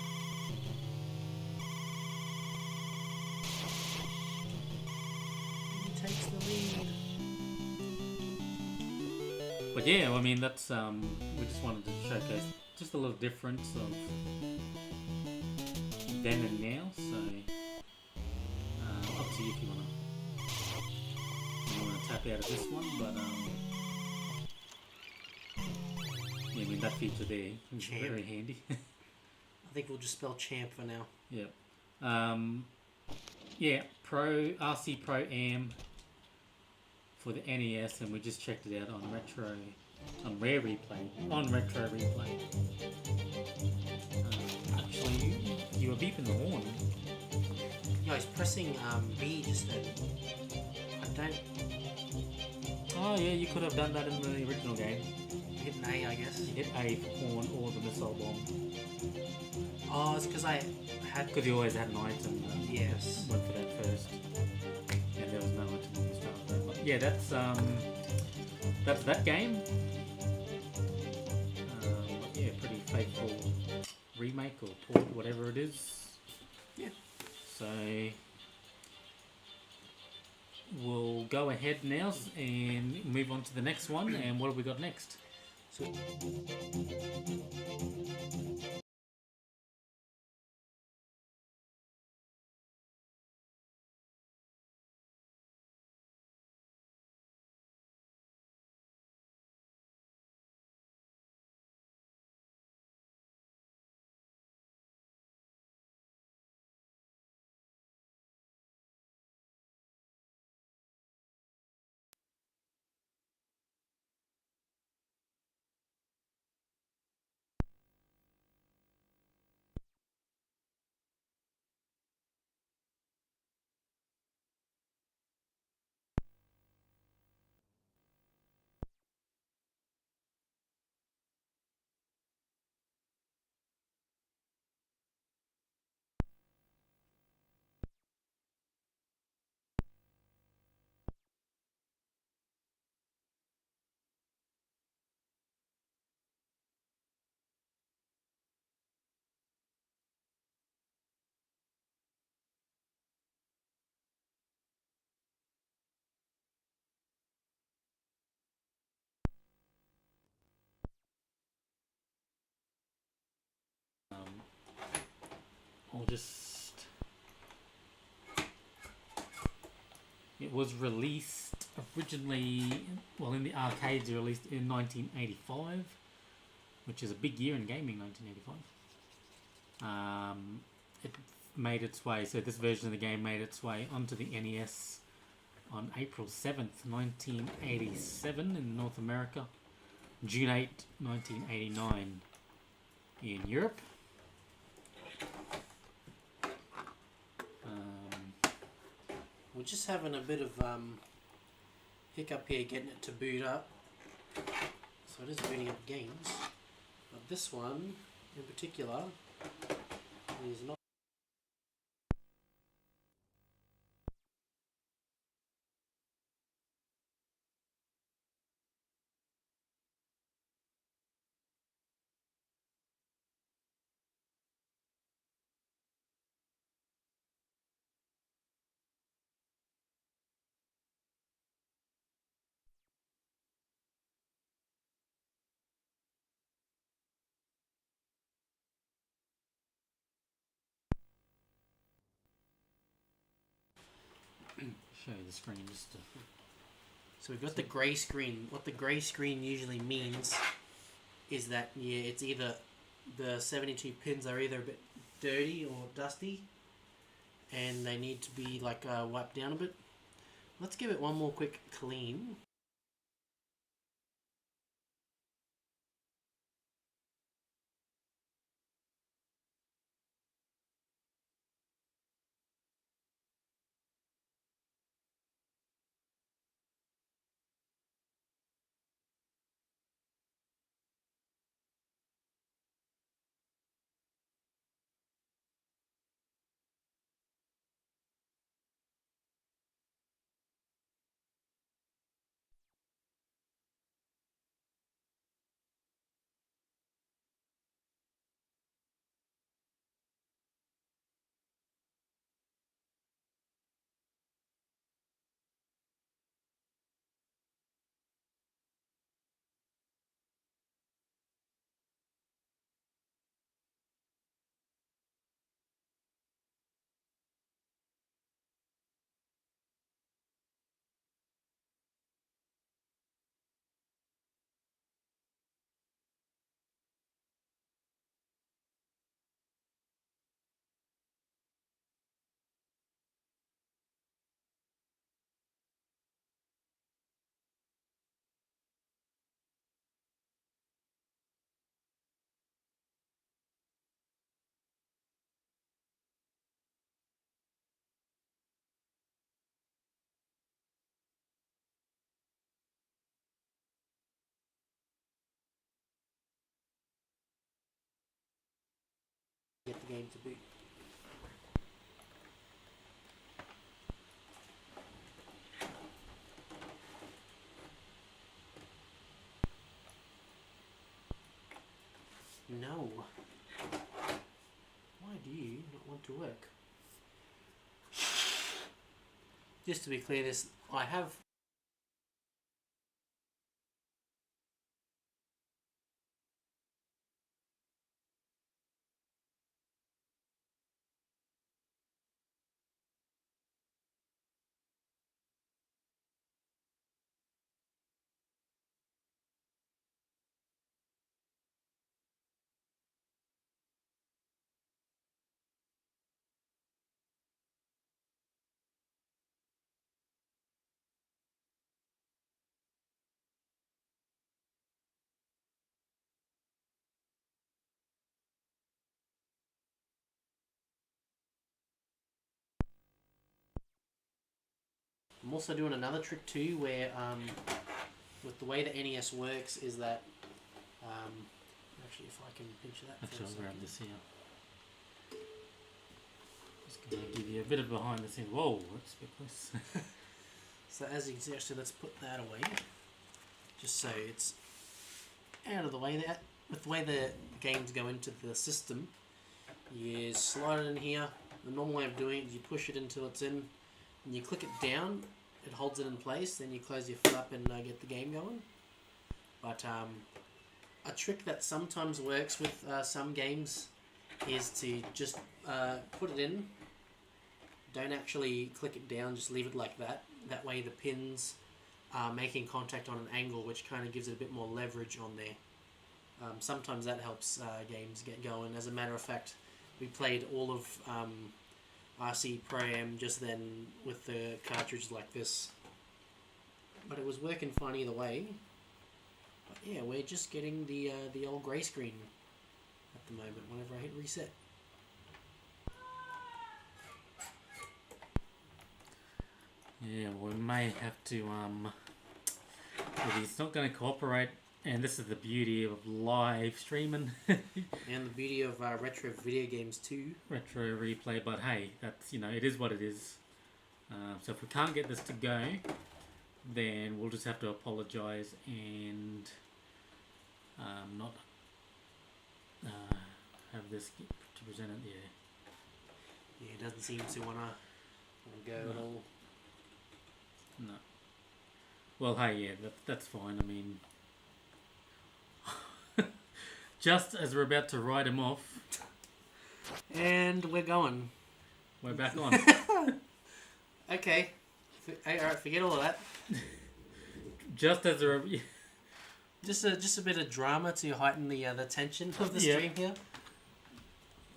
He takes the lead. But yeah, I mean that's we just wanted to showcase just a little difference of then and now. So up to you if you wanna tap out of this one, but yeah, I mean that feature there is Champ. very handy. I think we'll just spell champ for now. Yep. Yeah, Pro RC Pro Am for the NES, and we just checked it out on Rare Replay. Actually, you were beeping the horn. Yeah, he's pressing B just then. I don't Oh yeah, you could have done that in the original game. hit an A, I guess. You hit A for horn or the missile bomb, Oh, it's because I had. because you always had an item. Yes. Went for that first, and there was no item in the start. But yeah, that's that game. But yeah, pretty faithful remake or port, whatever it is. Yeah. So we'll go ahead now and move on to the next one. And what have we got next? So, I'll just. It was released originally, well, in the arcades, released in 1985, which is a big year in gaming, 1985. It made its way, so this version of the game made its way onto the NES on April 7th, 1987 in North America, June 8th, 1989 in Europe. We're just having a bit of hiccup here getting it to boot up. So it is booting up games. But this one in particular is not. Show you the screen just to... So we've got the grey screen. What the grey screen usually means is that it's either the 72 pins are either a bit dirty or dusty, and they need to be like wiped down a bit. Let's give it one more quick clean. Get the game to boot. No. Why do you not want to work? Just to be clear, I have. I'm also doing another trick too, where with the way the NES works is that actually, if I can pinch that. Actually, I'll grab this here. Just going to give you a bit of behind the scenes. Whoa, that's a bit close. So as you can see, actually, let's put that away, just so it's out of the way. That with the way the games go into the system, you slide it in here. The normal way of doing it is you push it until it's in, and you click it down. It holds it in place. Then you close your foot up and get the game going. But a trick that sometimes works with some games is to just put it in. Don't actually click it down. Just leave it like that. That way the pins are making contact on an angle, which kind of gives it a bit more leverage on there. Sometimes that helps games get going. As a matter of fact, we played all of RC Pro-Am just then with the cartridge like this. But it was working fine either way. But yeah, we're just getting the old grey screen at the moment whenever I hit reset. Yeah, we may have to if it's not going to cooperate, and this is the beauty of live streaming. And the beauty of retro video games too. Retro replay, but hey, that's, it is what it is. So if we can't get this to go, then we'll just have to apologise and not have this get to present it. Yeah, it doesn't seem to wanna go at all. No. Well, hey, yeah, that's fine. I mean, just as we're about to write him off, and we're going. We're back on. Okay. Alright, forget all of that. Just as a Just a bit of drama to heighten the tension of the stream here.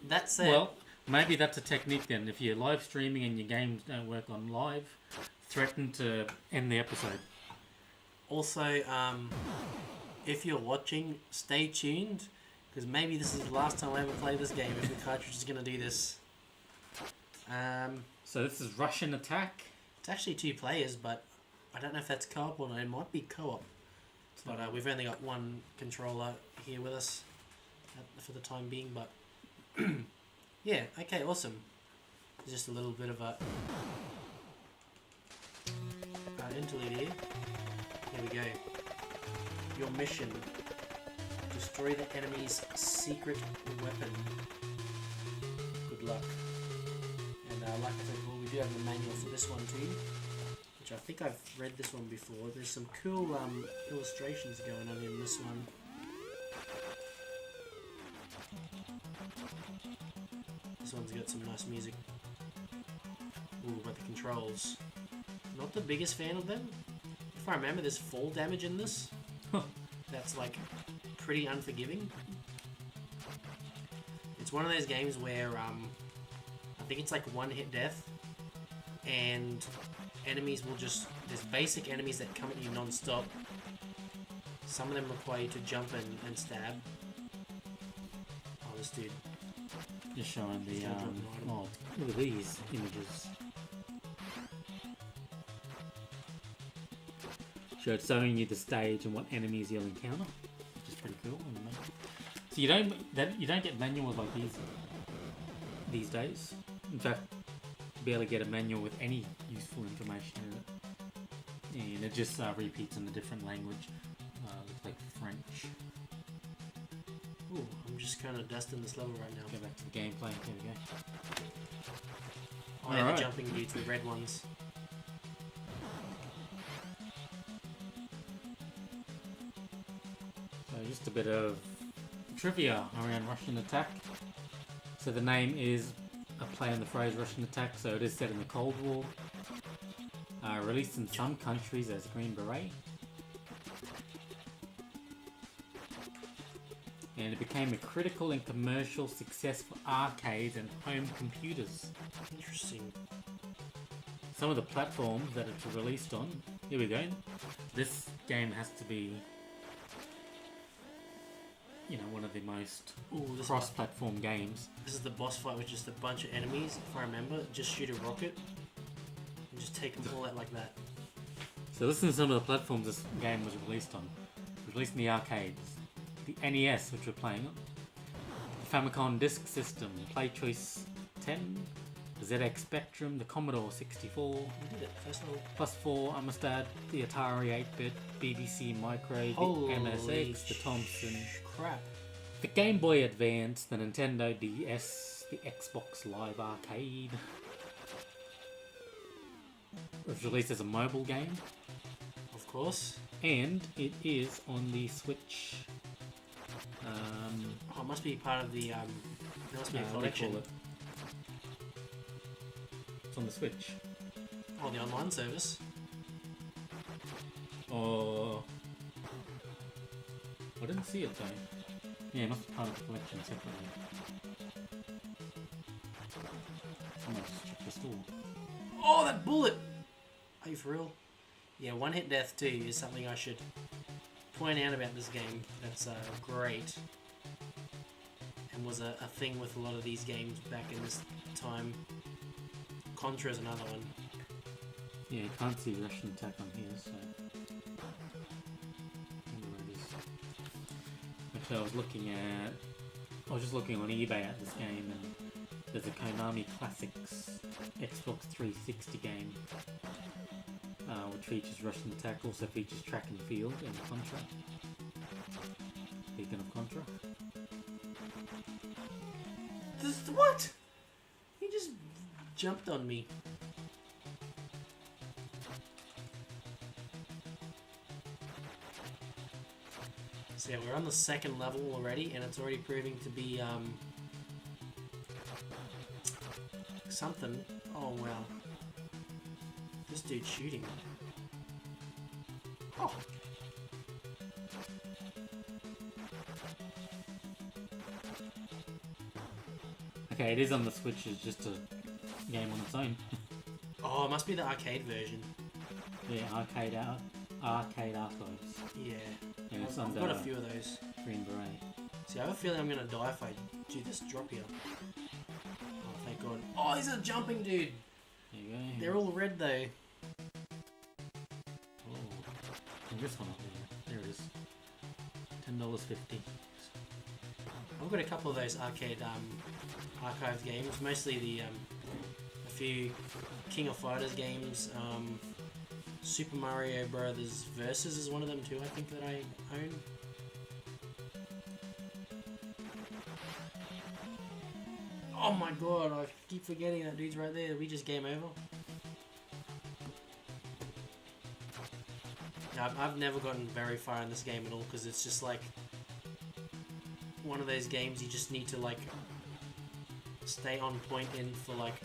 That said, well, maybe that's a technique then. If you're live streaming and your games don't work on live, threaten to end the episode. also, if you're watching, stay tuned, because maybe this is the last time I ever play this game if the cartridge is going to do this. So this is Russian Attack. It's actually 2 players, but I don't know if that's co-op or not. It might be co-op. But we've only got one controller here with us for the time being. But yeah, okay, awesome. There's just a little bit of a interlude here. Here we go. Your mission: destroy the enemy's secret weapon. Good luck. And like I said, well, we do have the manual for this one too, which I think I've read this one before. There's some cool illustrations going on in this one. This one's got some nice music. Ooh, but the controls. Not the biggest fan of them. If I remember, there's fall damage in this. That's like pretty unforgiving. It's one of those games where I think it's like one-hit death, and enemies will just... There's basic enemies that come at you non-stop. Some of them require you to jump and stab. Oh, this dude. Just showing the gonna drop an item. oh, look at these images. So it's showing you the stage and what enemies you'll encounter, which is pretty cool. So you don't get manuals like these days. In fact, you barely get a manual with any useful information in it, and it just repeats in a different language. Looks like French. Ooh, I'm just kind of dusting this level right now. Go back to the gameplay. There we go. Oh, yeah, Alright. the jumping dudes, the red ones. So just a bit of trivia around Russian Attack. So the name is a play on the phrase Russian Attack, so it is set in the Cold War. Released in some countries as Green Beret. And it became a critical and commercial success for arcades and home computers. Interesting. Some of the platforms that it's released on. Here we go. This game has to be, one of the most Ooh, cross-platform games. This is the boss fight with just a bunch of enemies, if I remember. Just shoot a rocket and just take them all out like that. So listen to some of the platforms this game was released on. It was released in the arcades. The NES, which we're playing on. The Famicom Disk System, PlayChoice 10, the ZX Spectrum, the Commodore 64, We did it, first level. plus 4, Amistad, the Atari 8-bit, BBC Micro, the Holy MSX, the Thompson, crap. the Game Boy Advance, the Nintendo DS, the Xbox Live Arcade. It was released as a mobile game, Of course. and it is on the Switch. Oh, it must be part of the, there must be a What do you collection. call it? It's on the Switch. Oh, the online service. Or I didn't see it though. Yeah, it must be part of the collection separately. Someone just check Restore. Oh, that bullet! Are you for real? Yeah, one hit death too is something I should point out about this game. That's great. And was a thing with a lot of these games back in this time. Contra is another one. Yeah, you can't see Russian attack on here, so... Wonder where it is. Actually, I was just looking on eBay at this game, and there's a Konami Classics Xbox 360 game, which features Russian attack, also features track and field and Contra. Speaking of Contra. What? He just jumped on me. So yeah, we're on the second level already, and it's already proving to be something. Oh wow, this dude's shooting. Oh. Okay, it is on the Switch, it's just a game on its own. Oh, it must be the arcade version. Yeah, Arcade Archives. Yeah. And it's I've got a few of those. Green Beret. See, I have a feeling I'm gonna die if I do this drop here. Oh, thank God. Oh, he's a jumping dude! There you go. They're all red though. Oh, and this one up there. There it is. $10.50. I've got a couple of those arcade archive games, mostly the a few King of Fighters games. Super Mario Brothers Versus is one of them too, I think, that I own. Oh my God, I keep forgetting that dude's right there. We just game over. I've never gotten very far in this game at all, because it's just like one of those games you just need to like stay on point in for like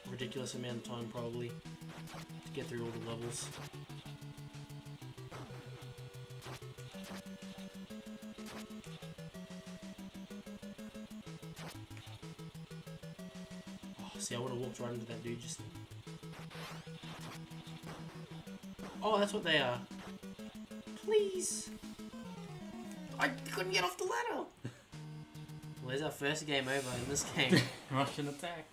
a ridiculous amount of time probably to get through all the levels. Oh, see, I would have walked right into that dude just then. Oh, that's what they are. Please! I couldn't get off the ladder! Well, there's our first game over in this game. Russian attack.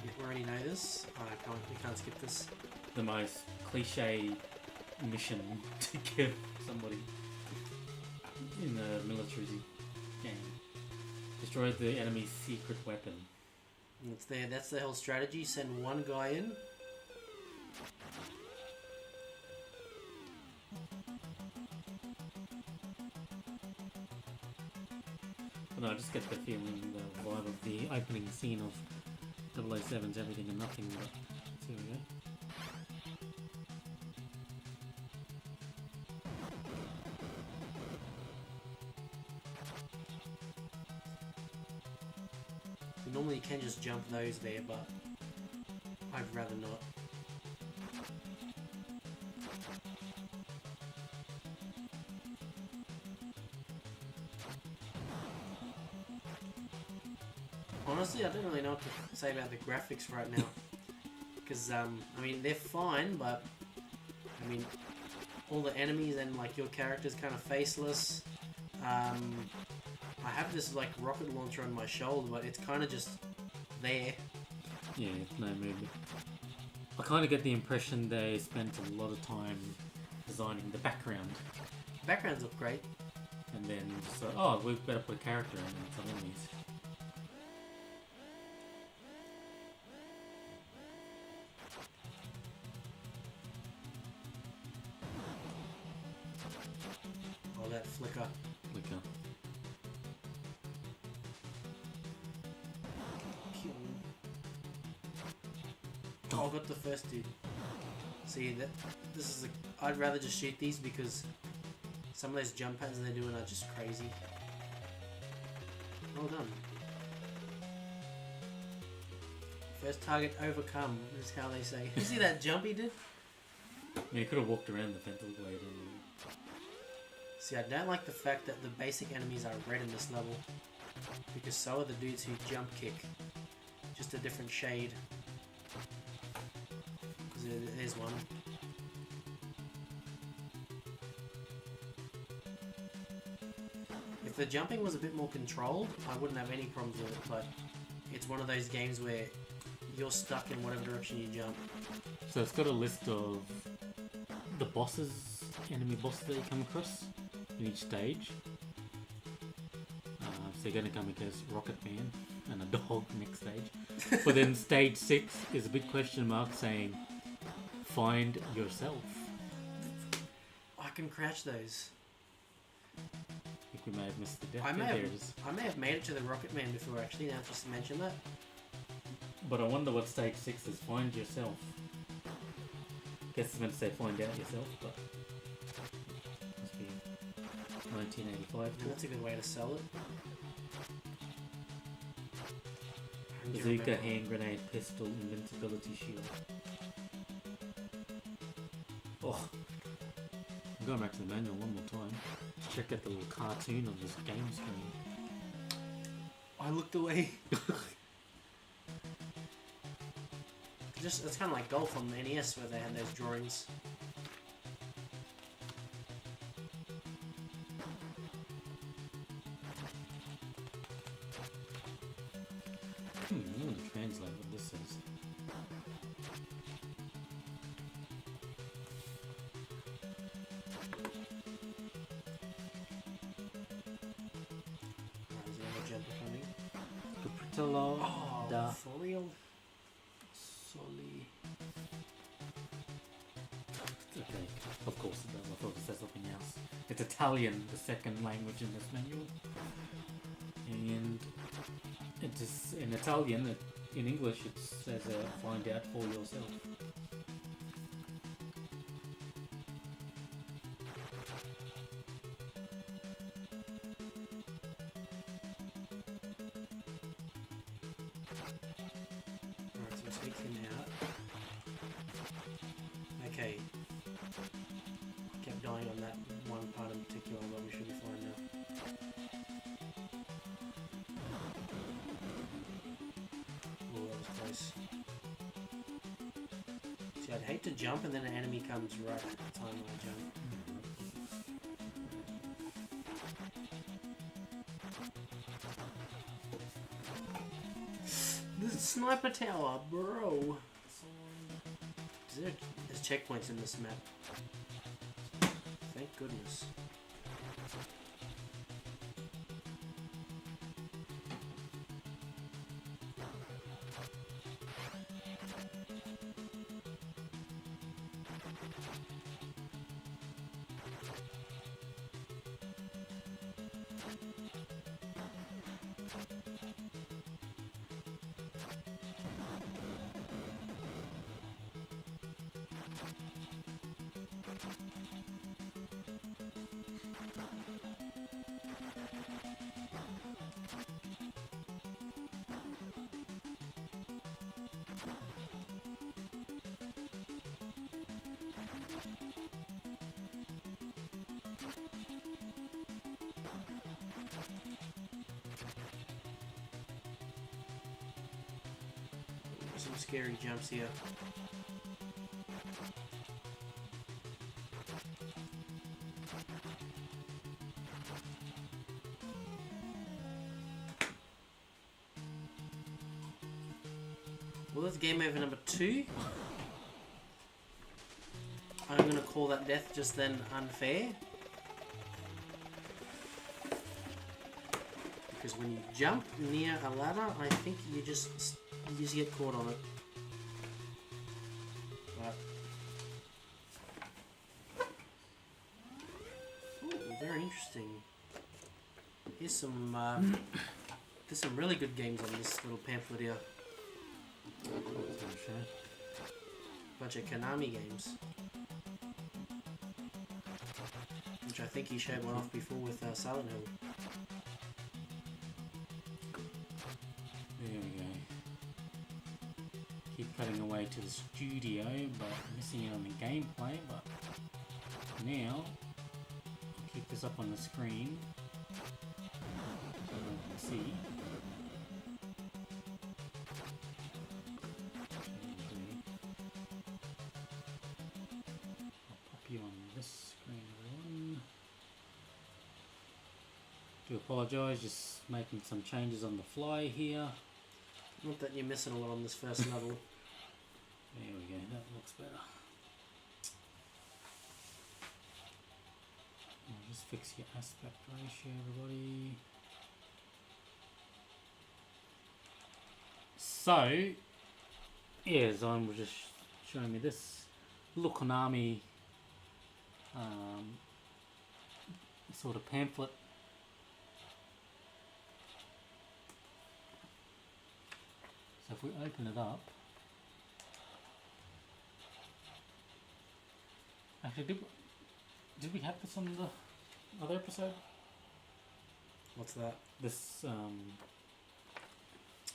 You already know this. Oh, we can't skip this. The most cliche mission to give somebody in the military game. Destroy the enemy's secret weapon. That's the whole strategy. Send one guy in. But no, I just get the feeling, the vibe of the opening scene of 007's Everything and Nothing, but here we go. Normally you can just jump those there, but I'd rather not. Honestly, I don't really know what to say about the graphics right now. Because, I mean, they're fine, but, I mean, all the enemies and, like, your character's kind of faceless. I have this, like, rocket launcher on my shoulder, but it's kind of just there. Yeah, no movement. I kind of get the impression they spent a lot of time designing the background. Backgrounds look great. And then just thought, oh, we better put a character in and some enemies. Oh, that flicker. Flicker. Oh, I got the first dude. See, this is I'd rather just shoot these because some of those jump patterns they're doing are just crazy. Well done. First target overcome is how they say. You see that jump he did? Yeah, you could have walked around the fence all the way down. See, I don't like the fact that the basic enemies are red in this level, because so are the dudes who jump kick. just a different shade. There's one. If the jumping was a bit more controlled, I wouldn't have any problems with it, but it's one of those games where you're stuck in whatever direction you jump. So it's got a list of the bosses, enemy bosses that you come across in each stage. So you're going to come against Rocket Man and a dog next stage. But then stage 6 is a big question mark saying, find yourself. I can crouch those. I think we may have missed the death. I may There it is. have made it to the Rocket Man before, actually, now just to mention that. But I wonder what stage 6 is, find yourself. Guess it's meant to say find out yourself, but must be 1985. And that's a good way to sell it. And you Bazooka, remember- hand grenade, pistol, invincibility shield. Oh, I'm going back to the manual one more time. Check out the little cartoon on this game screen. I looked away. It's kind of like golf on the NES where they had those drawings. I'm going to translate what this is. There's another jumper coming. Capitolo Oh, da for real? Soli. Okay, of course it does. I thought it said something else. It's Italian, the second language in this manual. And it is in Italian, in English it says find out for yourself. Alright, so take him out. Okay. Kept dying on that one part in particular, but we should be fine now. Oh, that was close. See, I'd hate to jump and then an enemy comes right at the time I jump. The sniper tower, bro! There's checkpoints in this map. Thank goodness. Some scary jumps here. Well, that's game over number 2. I'm going to call that death just then unfair. Because when you jump near a ladder, I think you just get caught on it. But ooh, very interesting. Here's some there's some really good games on this little pamphlet here. Bunch of Konami games, which I think he showed one off before with Silent Hill. There we go. Keep cutting away to the studio, but missing out on the gameplay. But now, I'll keep this up on the screen so everyone can see. Do apologise, just making some changes on the fly here. Not that you're missing a lot on this first level. There we go, that looks better. I'll just fix your aspect ratio, everybody. So, yeah, Zion was just showing me this little Konami sort of pamphlet. So if we open it up, actually, did we have this on the other episode? What's that? This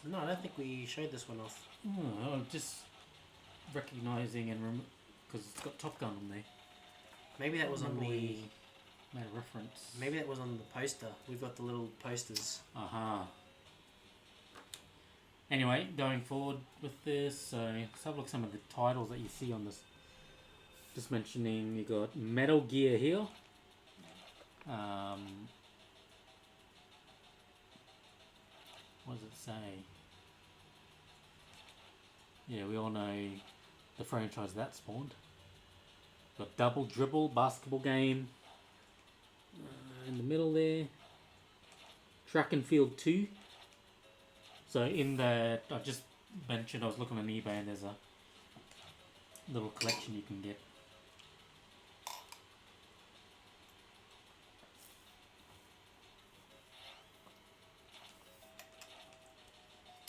No, I don't think we showed this one off. oh, just recognizing and because it's got Top Gun on there. Maybe that was on Remember the. we made a reference. Maybe that was on the poster. We've got the little posters. Aha. Anyway, going forward with this, so let's have a look at some of the titles that you see on this. Just mentioning, you got Metal Gear here. What does it say? Yeah, we all know the franchise that spawned. Got Double Dribble basketball game in the middle there. Track and Field 2. So in the, I just mentioned I was looking on eBay and there's a little collection you can get.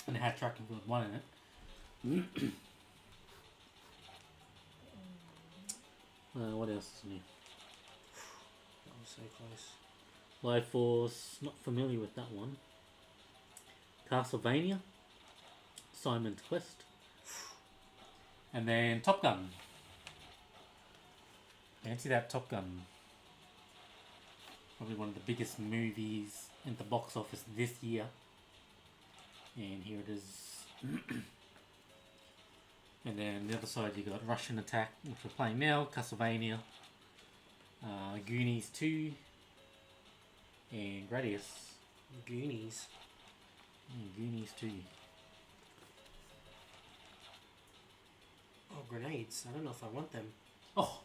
And it had Track and Field 1 in it. What else is new? That was so close. Life Force, not familiar with that one. Castlevania, Simon's Quest, and then Top Gun. Fancy that, Top Gun. Probably one of the biggest movies in the box office this year. And here it is. And then the other side you got Russian Attack, which we're playing now, Castlevania, Goonies 2, and Gradius. Goonies. Goonies 2. Oh, grenades. I don't know if I want them. Oh,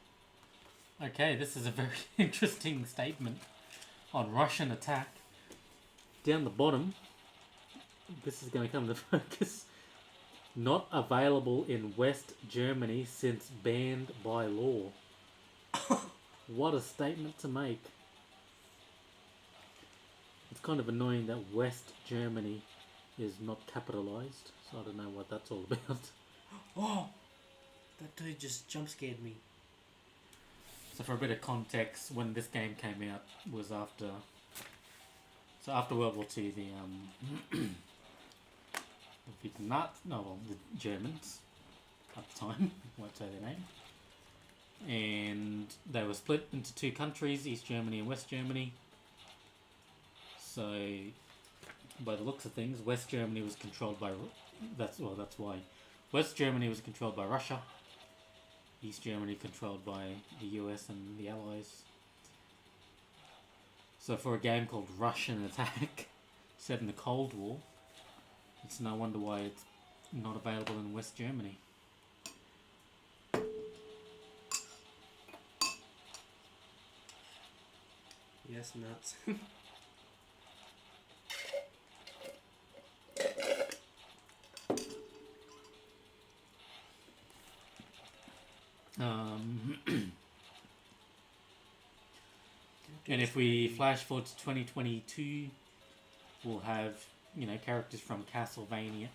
okay, this is a very interesting statement on Russian Attack. Down the bottom, this is going to come to focus. Not available in West Germany since banned by law. What a statement to make. It's kind of annoying that West Germany is not capitalized, so I don't know what that's all about. Oh! That dude just jump scared me. So for a bit of context, when this game came out was after... So after World War II, the Germans at the time, won't say their name, and they were split into two countries, East Germany and West Germany. So, by the looks of things, West Germany was controlled by... That's why. West Germany was controlled by Russia. East Germany controlled by the US and the Allies. So for a game called Russian Attack, set in the Cold War, it's no wonder why it's not available in West Germany. Yes, nuts. And if we flash forward to 2022, we'll have, characters from Castlevania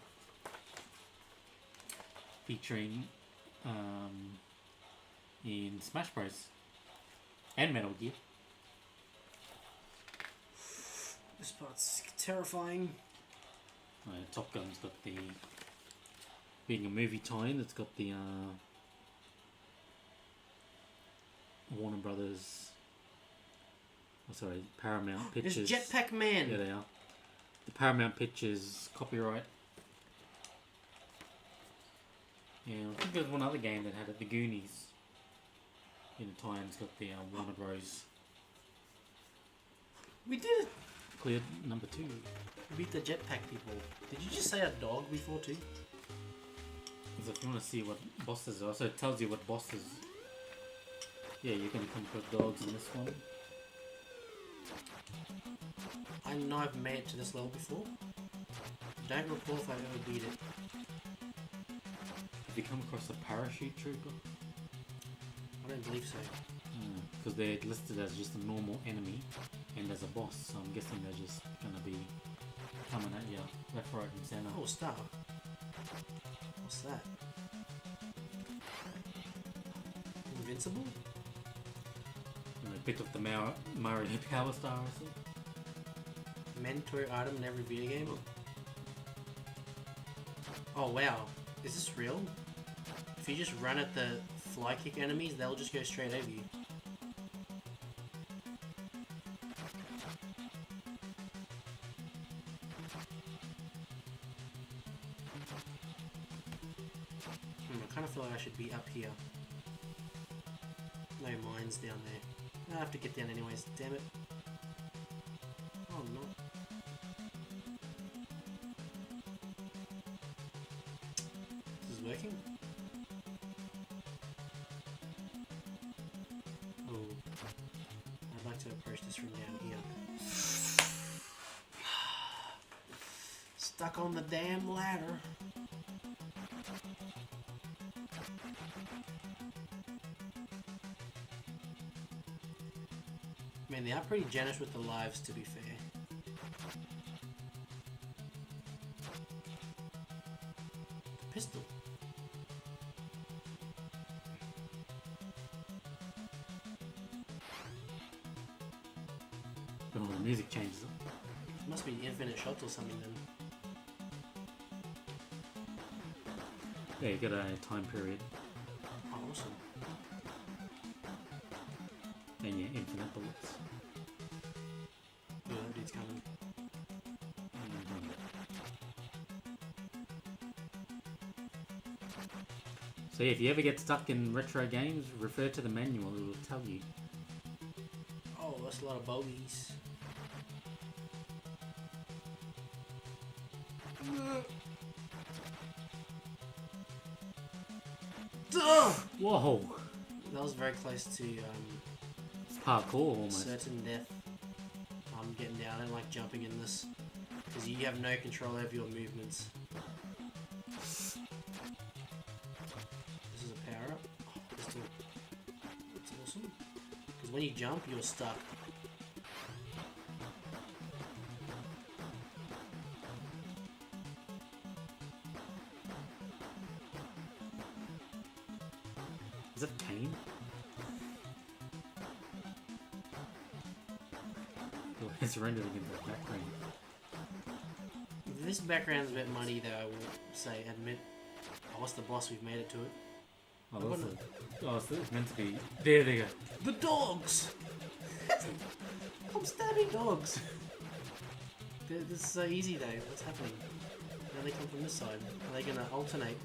featuring in Smash Bros. And Metal Gear. This part's terrifying. Top Gun's got the... Being a movie tie-in, it's got the Warner Brothers... Paramount Pictures. There's Jetpack Man. Yeah, they are. The Paramount Pictures copyright. Yeah, I think there's one other game that had it, The Goonies. In the tie-in's got the Warner Bros. We did it. cleared number 2. You beat the jetpack people. Did you just say a dog before too? So if you want to see what bosses are, so it tells you what bosses. Yeah, you can come across dogs in this one. I know I've made it to this level before. Don't recall if I've ever beat it. Have you come across a parachute trooper? I don't believe so. Because they're listed as just a normal enemy and as a boss, so I'm guessing they're just gonna be coming at you left, right, and center. Oh, star. What's that? Invincible? And a bit of the Mario Power Star or something. Mandatory item in every video game? Oh wow, is this real? If you just run at the fly kick enemies, they'll just go straight over you. I kind of feel like I should be up here. No mines down there. I have to get down anyways, damn it. Oh no. This is working? Oh. I'd like to approach this from down here. Stuck on the damn ladder. Man, they are pretty generous with the lives, to be fair. The pistol. Oh, the music changes up. It must be infinite shots or something then. Yeah, you got a time period. Oh, awesome. And yeah, infinite bullets. Yeah, that dude's coming. So yeah, if you ever get stuck in retro games, refer to the manual, it will tell you. Oh, that's a lot of bogeys. Whoa! That was very close to It's parkour almost. certain death. I'm getting down. I don't like jumping in this because you have no control over your movements. This is a power up. Oh, pistol. That's awesome. Because when you jump, you're stuck. Is that Kane? Oh, it's rendered against the background. This background's a bit muddy though, I will say, admit. Oh, what's the boss? We've made it to it. Oh, that's so it's meant to be. There they go. The dogs! I'm stabbing dogs! This is so easy though. What's happening? Now they come from this side. Are they gonna alternate?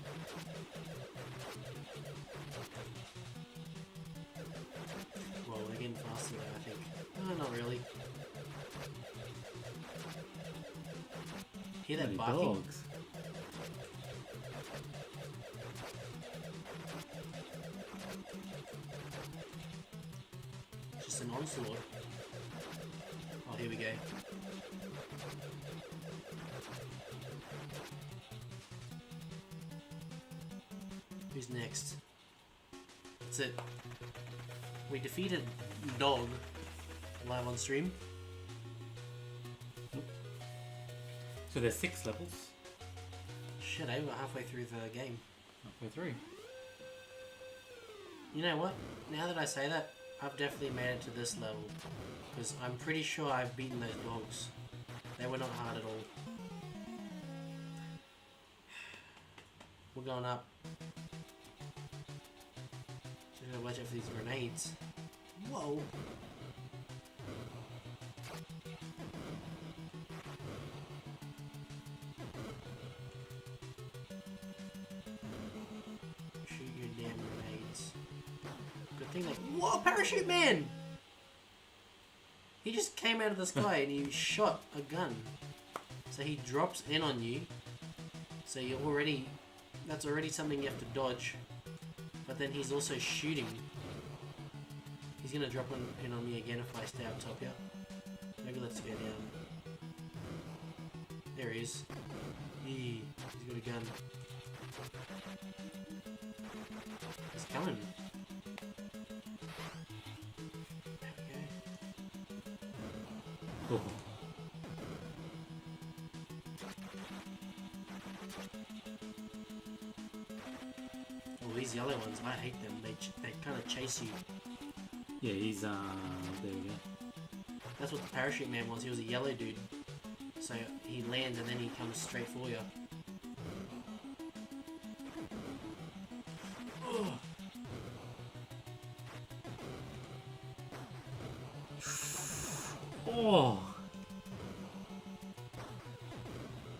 Well, they're getting faster though, I think. No, not really. Hear that Bloody barking? dogs. Just an onslaught. Oh, here we go. Who's next? That's it. We defeated Dog live on stream. So there's 6 levels. Shit, I got halfway through the game. Halfway through. You know what? Now that I say that, I've definitely made it to this level. Because I'm pretty sure I've beaten those dogs. They were not hard at all. We're going up. Just gotta watch out for these grenades. Whoa! Shoot your damn grenades. Good thing that. Whoa, Parachute Man! He just came out of the sky and he shot a gun. So he drops in on you. So you're already... That's already something you have to dodge. But then he's also shooting. He's gonna drop in on me again if I stay up top here. Maybe let's go down. There he is. He's got a gun. He's coming. There we go. Oh. All these yellow ones, I hate them. They kind of chase you. Yeah, he's there we go. That's what the parachute man was. He was a yellow dude. So he lands and then he comes straight for you. Oh. Oh.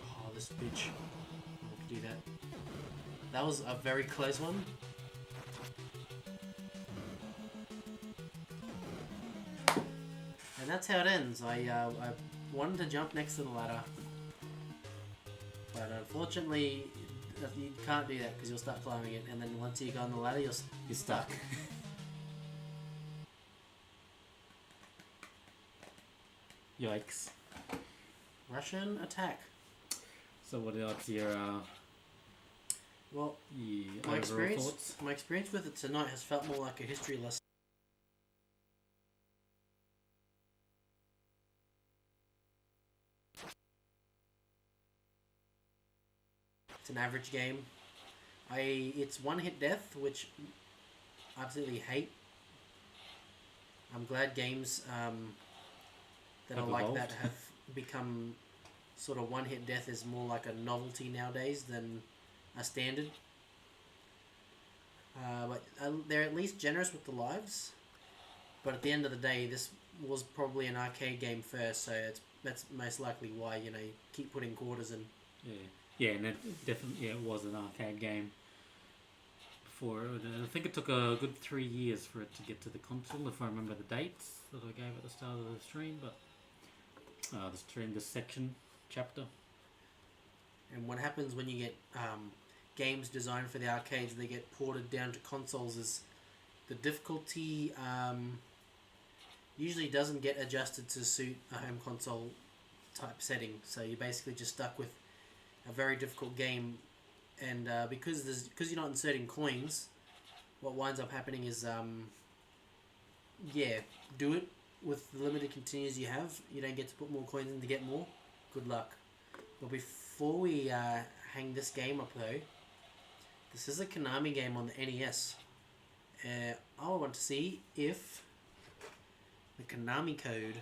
Oh, this bitch. I can do that. That was a very close one. And that's how it ends. I wanted to jump next to the ladder, but unfortunately you can't do that because you'll start climbing it, and then once you go on the ladder you're stuck. Yikes. Russian attack. So what else your Well, yeah, my overall thoughts? experience with it tonight has felt more like a history lesson. It's an average game. It's one hit death, which I absolutely hate. I'm glad games that are Have like evolved. that have become sort of one hit death is more like a novelty nowadays than a standard. But they're at least generous with the lives. But at the end of the day, this was probably an arcade game first, so that's most likely why you keep putting quarters in. Yeah, and it definitely it was an arcade game. Before, I think it took a good 3 years for it to get to the console, if I remember the dates that I gave at the start of the stream. But this section chapter. And what happens when you get games designed for the arcades, they get ported down to consoles, is the difficulty usually doesn't get adjusted to suit a home console type setting. So you're basically just stuck with a very difficult game, and because you're not inserting coins, what winds up happening is do it with the limited continues you have. You don't get to put more coins in to get more. Good luck. But before we hang this game up though, this is a Konami game on the NES. I want to see if the Konami code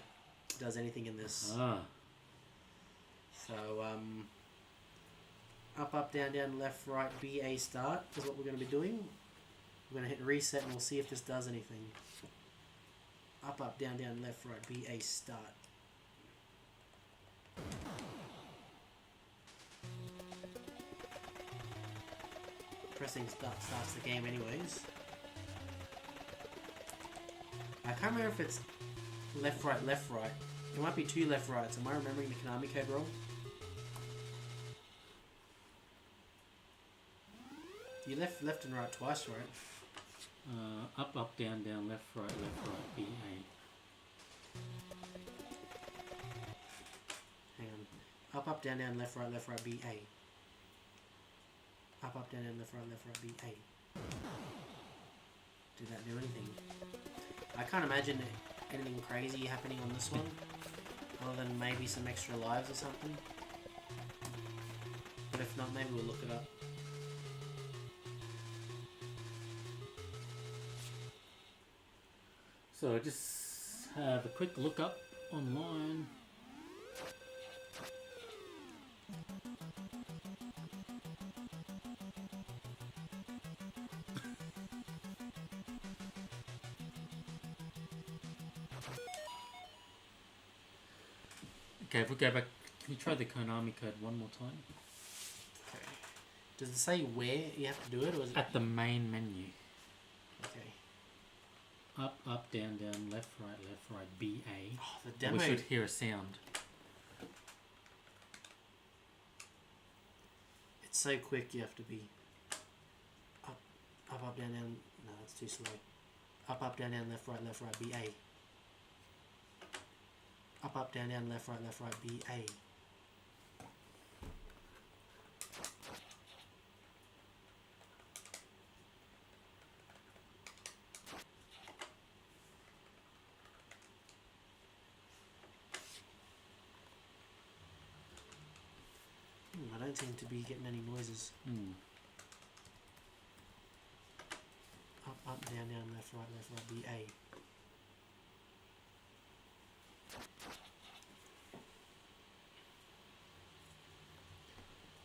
does anything in this. Ah. So up, down, down, left, right, BA start is what we're going to be doing. We're going to hit reset and we'll see if this does anything. Up, down, down, left, right, BA start. Pressing start starts the game anyways. I can't remember if it's left, right, left, right. It might be two left, rights. Am I remembering the Konami code wrong? You left and right twice, right? Up, down, left, right, BA. Hang on. Up, down, left, right, BA. Up, down, left, right, BA. Did that do anything? I can't imagine anything crazy happening on this one, other than maybe some extra lives or something. But if not, maybe we'll look it up. So just have a quick look up online. Okay, if we go back, can you try the Konami code one more time? Okay. Does it say where you have to do it, or is it At the main menu. okay? up, down, left, right, B, A. Oh, the And demo. we should hear a sound. It's so quick. You have to be up, down. No, it's too slow. Up, down, left, right, B, A. Up, down, left, right, B, A. I don't seem to be getting any noises. Up, down, left, right, B, A.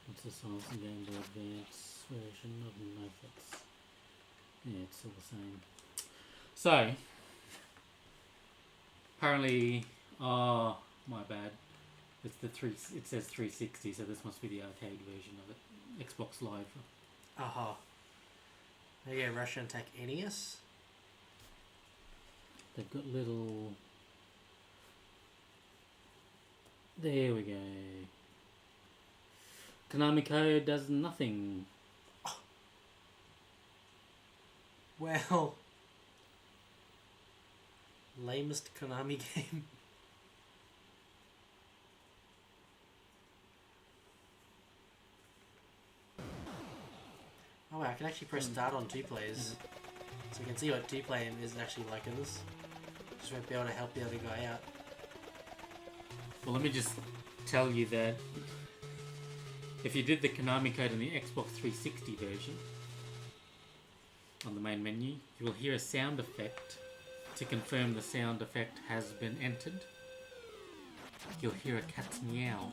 What's the Silence Game Boy Advance version of Nofix? Yeah, it's still the same. So, apparently, oh, my bad. It's the it says 360, so this must be the arcade version of it. Xbox Live. Aha. Oh yeah, Russian Attack NES. They've got little... There we go. Konami Code does nothing. Well, lamest Konami game. Oh, wow, I can actually press start on 2 players. So you can see what 2 player is actually like in this. Just won't be able to help the other guy out. Well, let me just tell you that if you did the Konami Code in the Xbox 360 version, on the main menu, you will hear a sound effect. To confirm the sound effect has been entered, you'll hear a cat's meow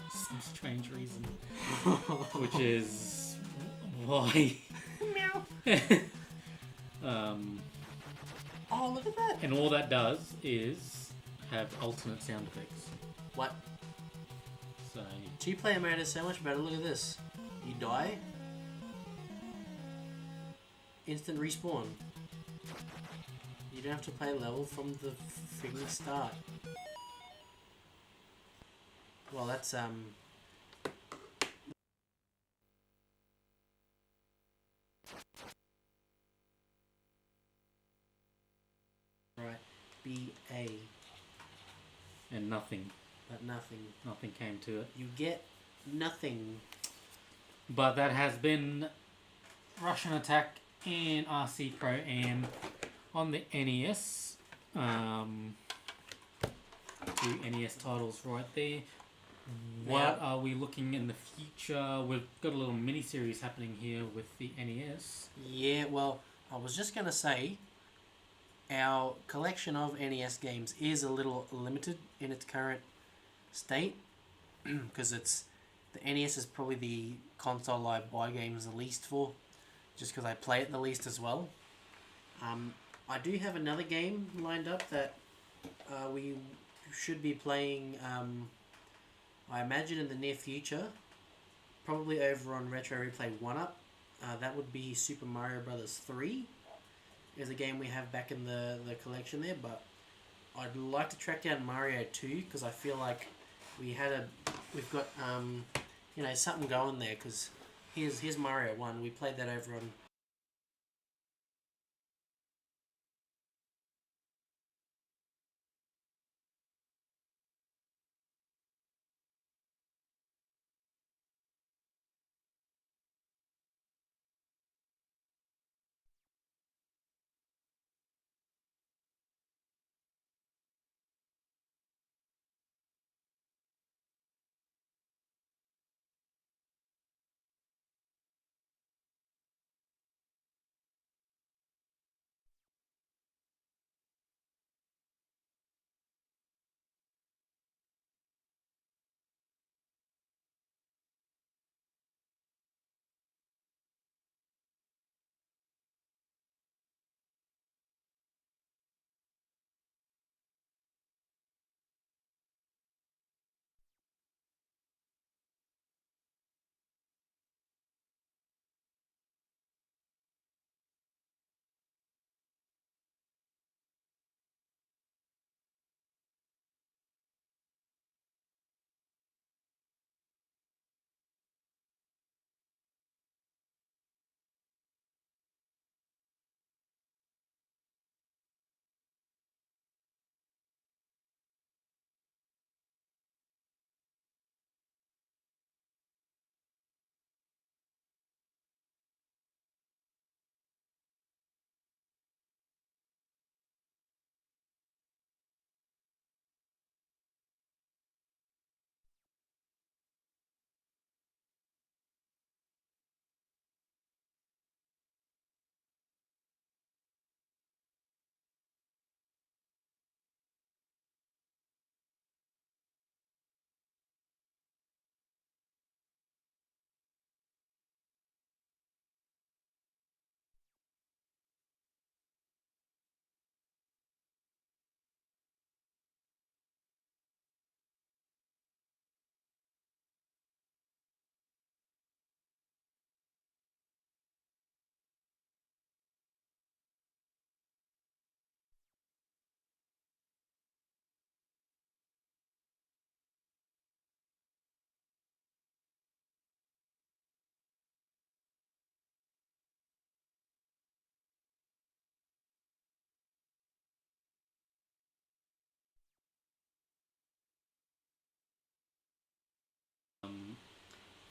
for some strange reason. Which is why. Meow. Oh, look at that. And all that does is have alternate sound effects. What? So 2 player mode is so much better. Look at this. You die. Instant respawn. You don't have to play level from the freaking start. Well, that's right. BA, and nothing but nothing. came to it. You get nothing. But that has been Russian Attack and RC Pro Am on the NES. 2 NES titles right there. What are we looking in the future? We've got a little mini-series happening here with the NES. Yeah, well, I was just going to say, our collection of NES games is a little limited in its current state, because the NES is probably the console I buy games the least for, just because I play it the least as well. I do have another game lined up that we should be playing, I imagine in the near future, probably over on Retro Replay 1-Up. That would be Super Mario Brothers 3. Is a game we have back in the collection there, but I'd like to track down Mario 2 because I feel like we've got something going there, because here's Mario 1. We played that over on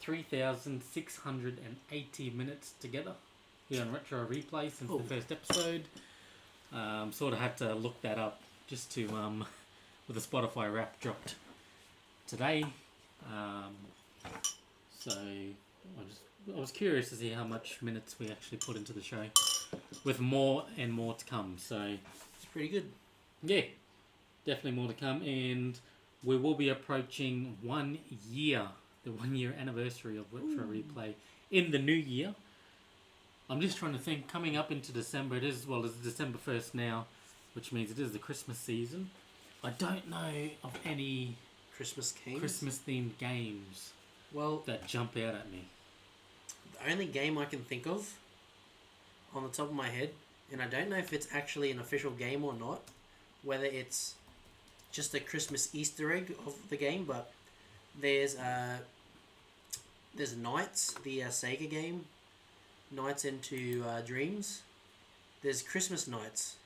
3,680 minutes together here on Retro Replay since Oh. the first episode. Sort of had to look that up just to with the Spotify Wrap dropped today. So I was curious to see how much minutes we actually put into the show, with more and more to come. So It's pretty good. yeah, definitely more to come, and we will be approaching 1 year, the 1 year anniversary of Retro Replay in the new year. I'm just trying to think, coming up into December, it's December 1st now, which means it is the Christmas season. I don't know of any Christmas games. Christmas themed games Well, that jump out at me. the only game I can think of on the top of my head, and I don't know if it's actually an official game or not, whether it's just a Christmas Easter egg of the game, but there's Nights, the Sega game, Nights into Dreams. There's Christmas Nights,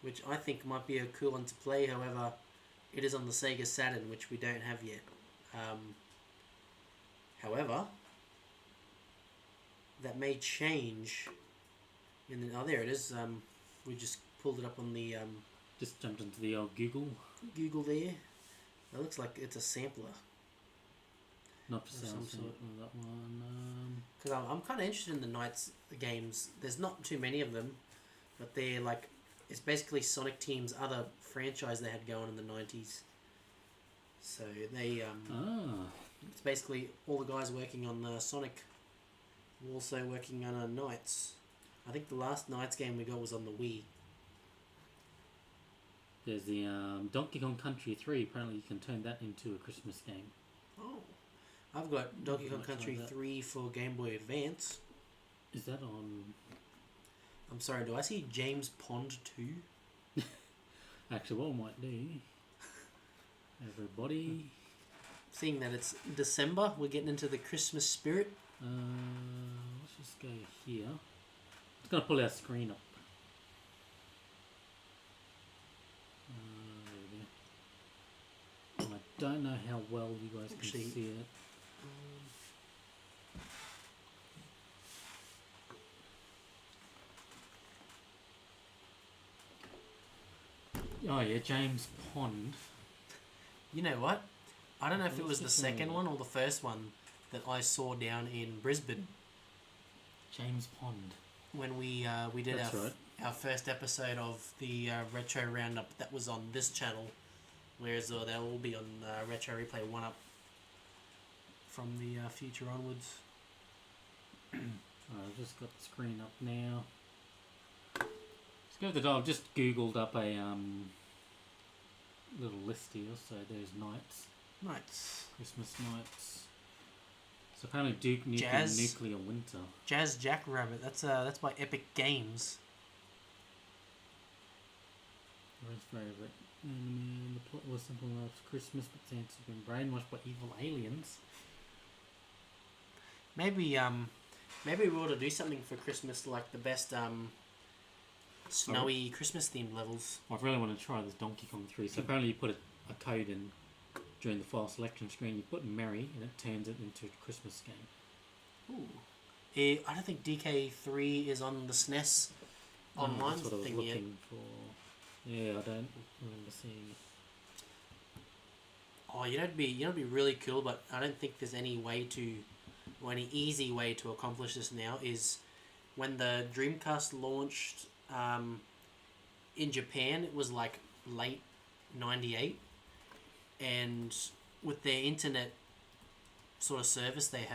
which I think might be a cool one to play. However, it is on the Sega Saturn, which we don't have yet. However, that may change. There it is. We just pulled it up on the Just jumped into the old Google. Google there. It looks like it's a sampler. Not for Of sale. some So sort. that one. Because I'm kind of interested in the Knights games. There's not too many of them, but they're like, it's basically Sonic Team's other franchise they had going in the 90s. So they it's basically all the guys working on Sonic were also working on Knights. I think the last Knights game we got was on the Wii. There's the Donkey Kong Country 3. Apparently, you can turn that into a Christmas game. Oh, I've got Donkey Kong Might try Country that. 3 for Game Boy Advance. Is that on? I'm sorry, do I see James Pond 2? Actually, what I might do, everybody. Seeing that it's December, we're getting into the Christmas spirit. Let's just go here. It's gonna pull our screen up. There we go. I don't know how well you guys can Actually- see it. Oh yeah, James Pond. You know what? I don't know if it What's was the this second one? one or the first one that I saw down in Brisbane James Pond. when we did That's right. our first episode of the Retro Roundup that was on this channel, whereas they'll all be on Retro Replay 1-Up from the future onwards. I've just got the screen up now. Let's go to the dial. I've just googled up a little list here. So there's Nights, Nice. Christmas Nights. So apparently Duke Nukem Jazz. Nuclear Winter. Jazz Jackrabbit. That's by Epic Games. Where's favorite? The plot was simple enough. Christmas, but Santa's been brainwashed by evil aliens. Maybe we ought to do something for Christmas, like the best snowy Christmas themed levels. I really want to try this Donkey Kong 3. So apparently you put a code in during the file selection screen. You put Merry, and it turns it into a Christmas game. Ooh. I don't think DK3 is on the SNES online That's what I was thing looking yet. for. Yeah, I don't remember seeing it. Oh, you know, it'd be really cool, but I don't think there's any way to, or any easy way to accomplish this now. Is when the Dreamcast launched in Japan, it was like late '98, and with their internet sort of service they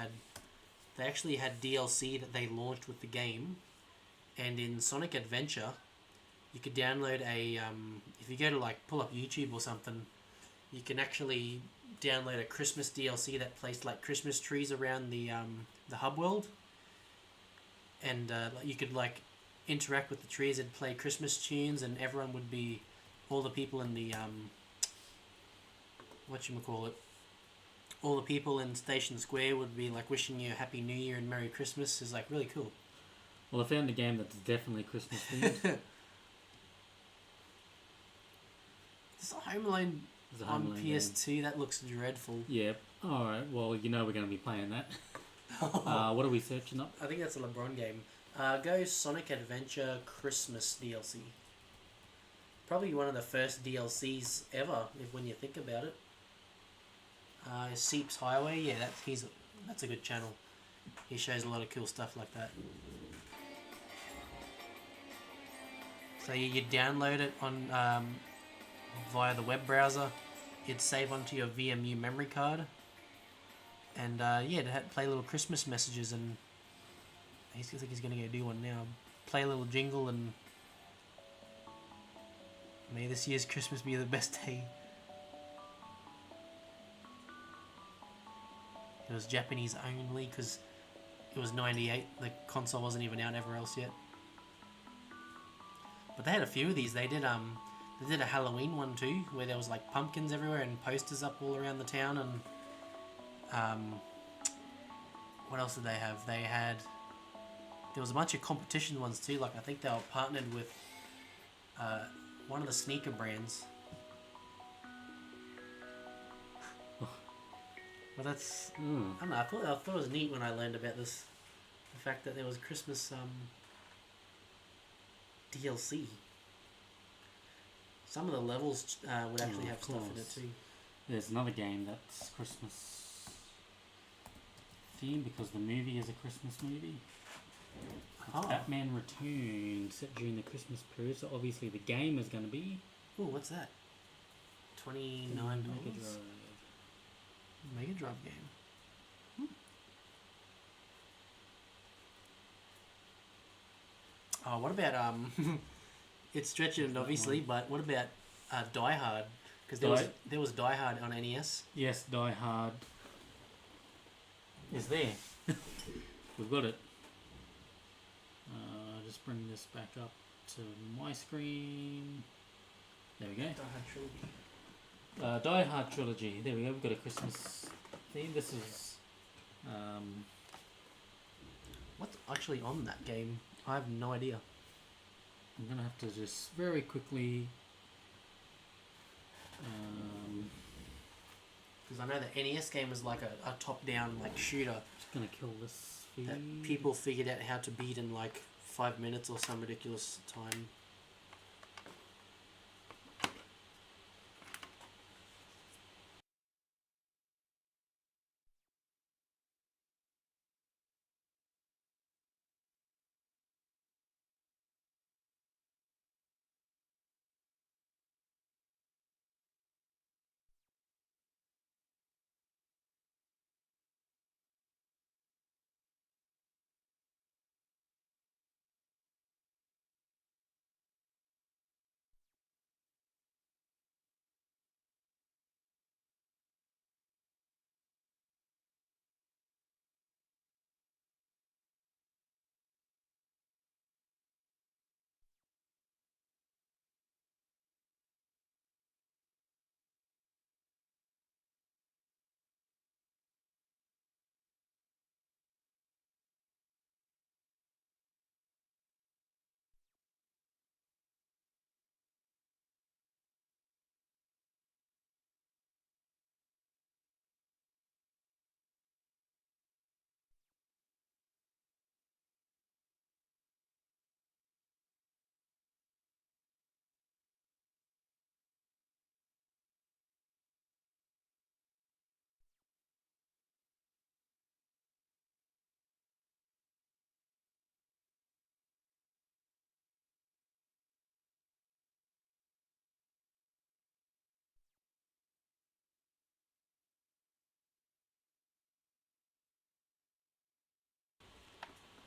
actually had DLC that they launched with the game, and in Sonic Adventure, you could download a if you go to like pull up YouTube or something, you can actually download a Christmas DLC that placed like Christmas trees around the hub world, and you could like interact with the trees and play Christmas tunes, and everyone would be, all the people in the all the people in Station Square would be like wishing you a Happy New Year and Merry Christmas. Is like really cool. Well, I found a game that's definitely Christmas themed. This Home Alone It's a on Home Alone game. PS2 that looks dreadful. Yeah, Alright, well, you know we're going to be playing that. I What are we searching up? think that's a LeBron game. Go Sonic Adventure Christmas DLC. Probably one of the first DLCs ever, if when you think about it. Seeps Highway, yeah, that's a good channel. He shows a lot of cool stuff like that. So you download it on via the web browser. You'd save onto your VMU memory card, and yeah, to play little Christmas messages. And I think he's gonna go do one now. Play a little jingle and may this year's Christmas be the best day. It was Japanese only because it was '98. The console wasn't even out everywhere else yet. But they had a few of these. They did a Halloween one too, where there was like pumpkins everywhere and posters up all around the town. And what else did they have? There was a bunch of competition ones too. Like I think they were partnered with one of the sneaker brands. But that's I don't know. I thought it was neat when I learned about this. The fact that there was Christmas DLC. Some of the levels would actually have stuff in it too. There's another game that's Christmas themed because the movie is a Christmas movie. It's Batman Returns, set during the Christmas period, so obviously the game is going to be... Oh, what's that? $29. Mega Drive game. Oh, what about it's stretching it obviously, but what about Die Hard? Because there was Die Hard on NES. Yes, Die Hard is there. We've got it. Just bring this back up to my screen. There we go. Die Hard Trilogy. Die Hard Trilogy. There we go. We've got a Christmas theme. This is what's actually on that game? I have no idea. I'm gonna have to just very quickly because I know the NES game was like a top-down like shooter. Just gonna kill this feed. That people figured out how to beat in like 5 minutes or some ridiculous time.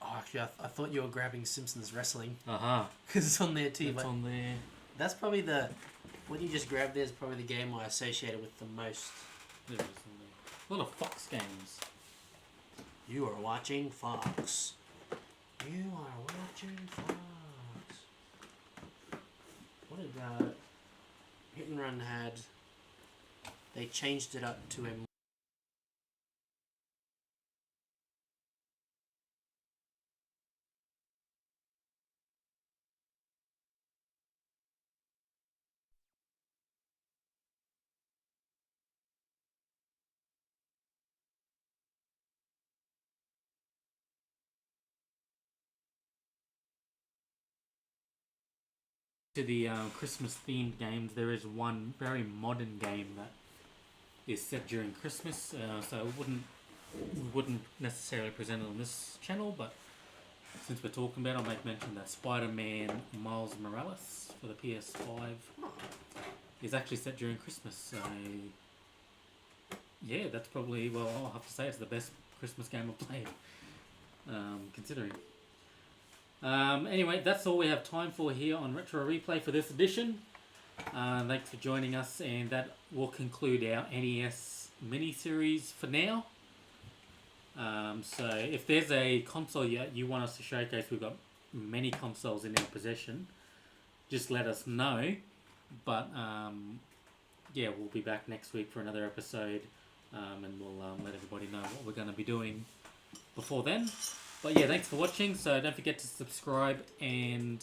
Oh, actually, I thought you were grabbing Simpsons Wrestling. Because it's on there too. It's on there. That's probably what you just grabbed there is probably the game I associated with the most. There it is on there. A lot of Fox games. You are watching Fox. You are watching Fox. What did Hit and Run had? They changed it up to a to the Christmas themed games, there is one very modern game that is set during Christmas, so we wouldn't necessarily present it on this channel, but since we're talking about it, I'll make mention that Spider-Man Miles Morales for the PS5 is actually set during Christmas. So yeah, that's probably, well, I'll have to say it's the best Christmas game I've played, considering. Anyway, that's all we have time for here on Retro Replay for this edition. Thanks for joining us, and that will conclude our NES mini-series for now. So if there's a console you want us to showcase, we've got many consoles in our possession, just let us know. But yeah, we'll be back next week for another episode, and we'll let everybody know what we're going to be doing before then. But yeah, thanks for watching. So don't forget to subscribe and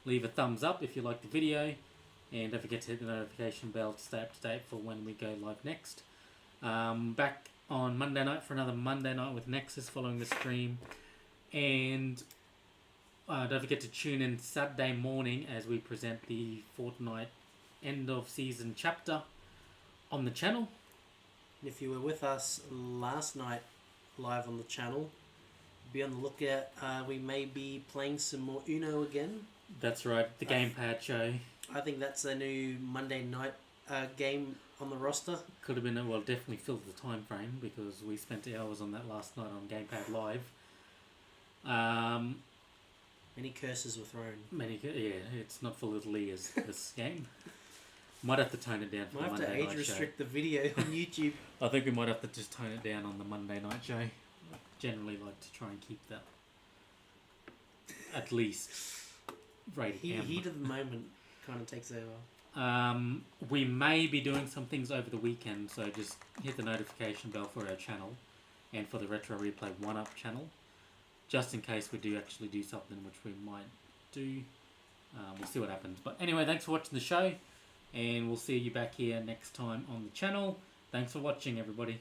leave a thumbs up if you like the video, and don't forget to hit the notification bell to stay up to date for when we go live next. Back on Monday night for another Monday Night with Nexus following the stream, and don't forget to tune in Saturday morning as we present the Fortnite end of season chapter on the channel. If you were with us last night live on the channel, be on the lookout. We may be playing some more Uno again. That's right, the Gamepad show. I think that's a new Monday night game on the roster. Could have been, well, definitely filled the time frame because we spent hours on that last night on Gamepad Live. Many curses were thrown. Yeah, it's not for little ears, this game. Might have to tone it down for Might the have to Monday age night restrict the video on YouTube. show. I think we might have to just tone it down on the Monday night show. I generally like to try and keep that at least rated M. Heat of the moment kind of takes over. We may be doing some things over the weekend, so just hit the notification bell for our channel and for the Retro Replay 1-Up channel, just in case we do actually do something, which we might do. We'll see what happens. But anyway, thanks for watching the show, and we'll see you back here next time on the channel. Thanks for watching, everybody.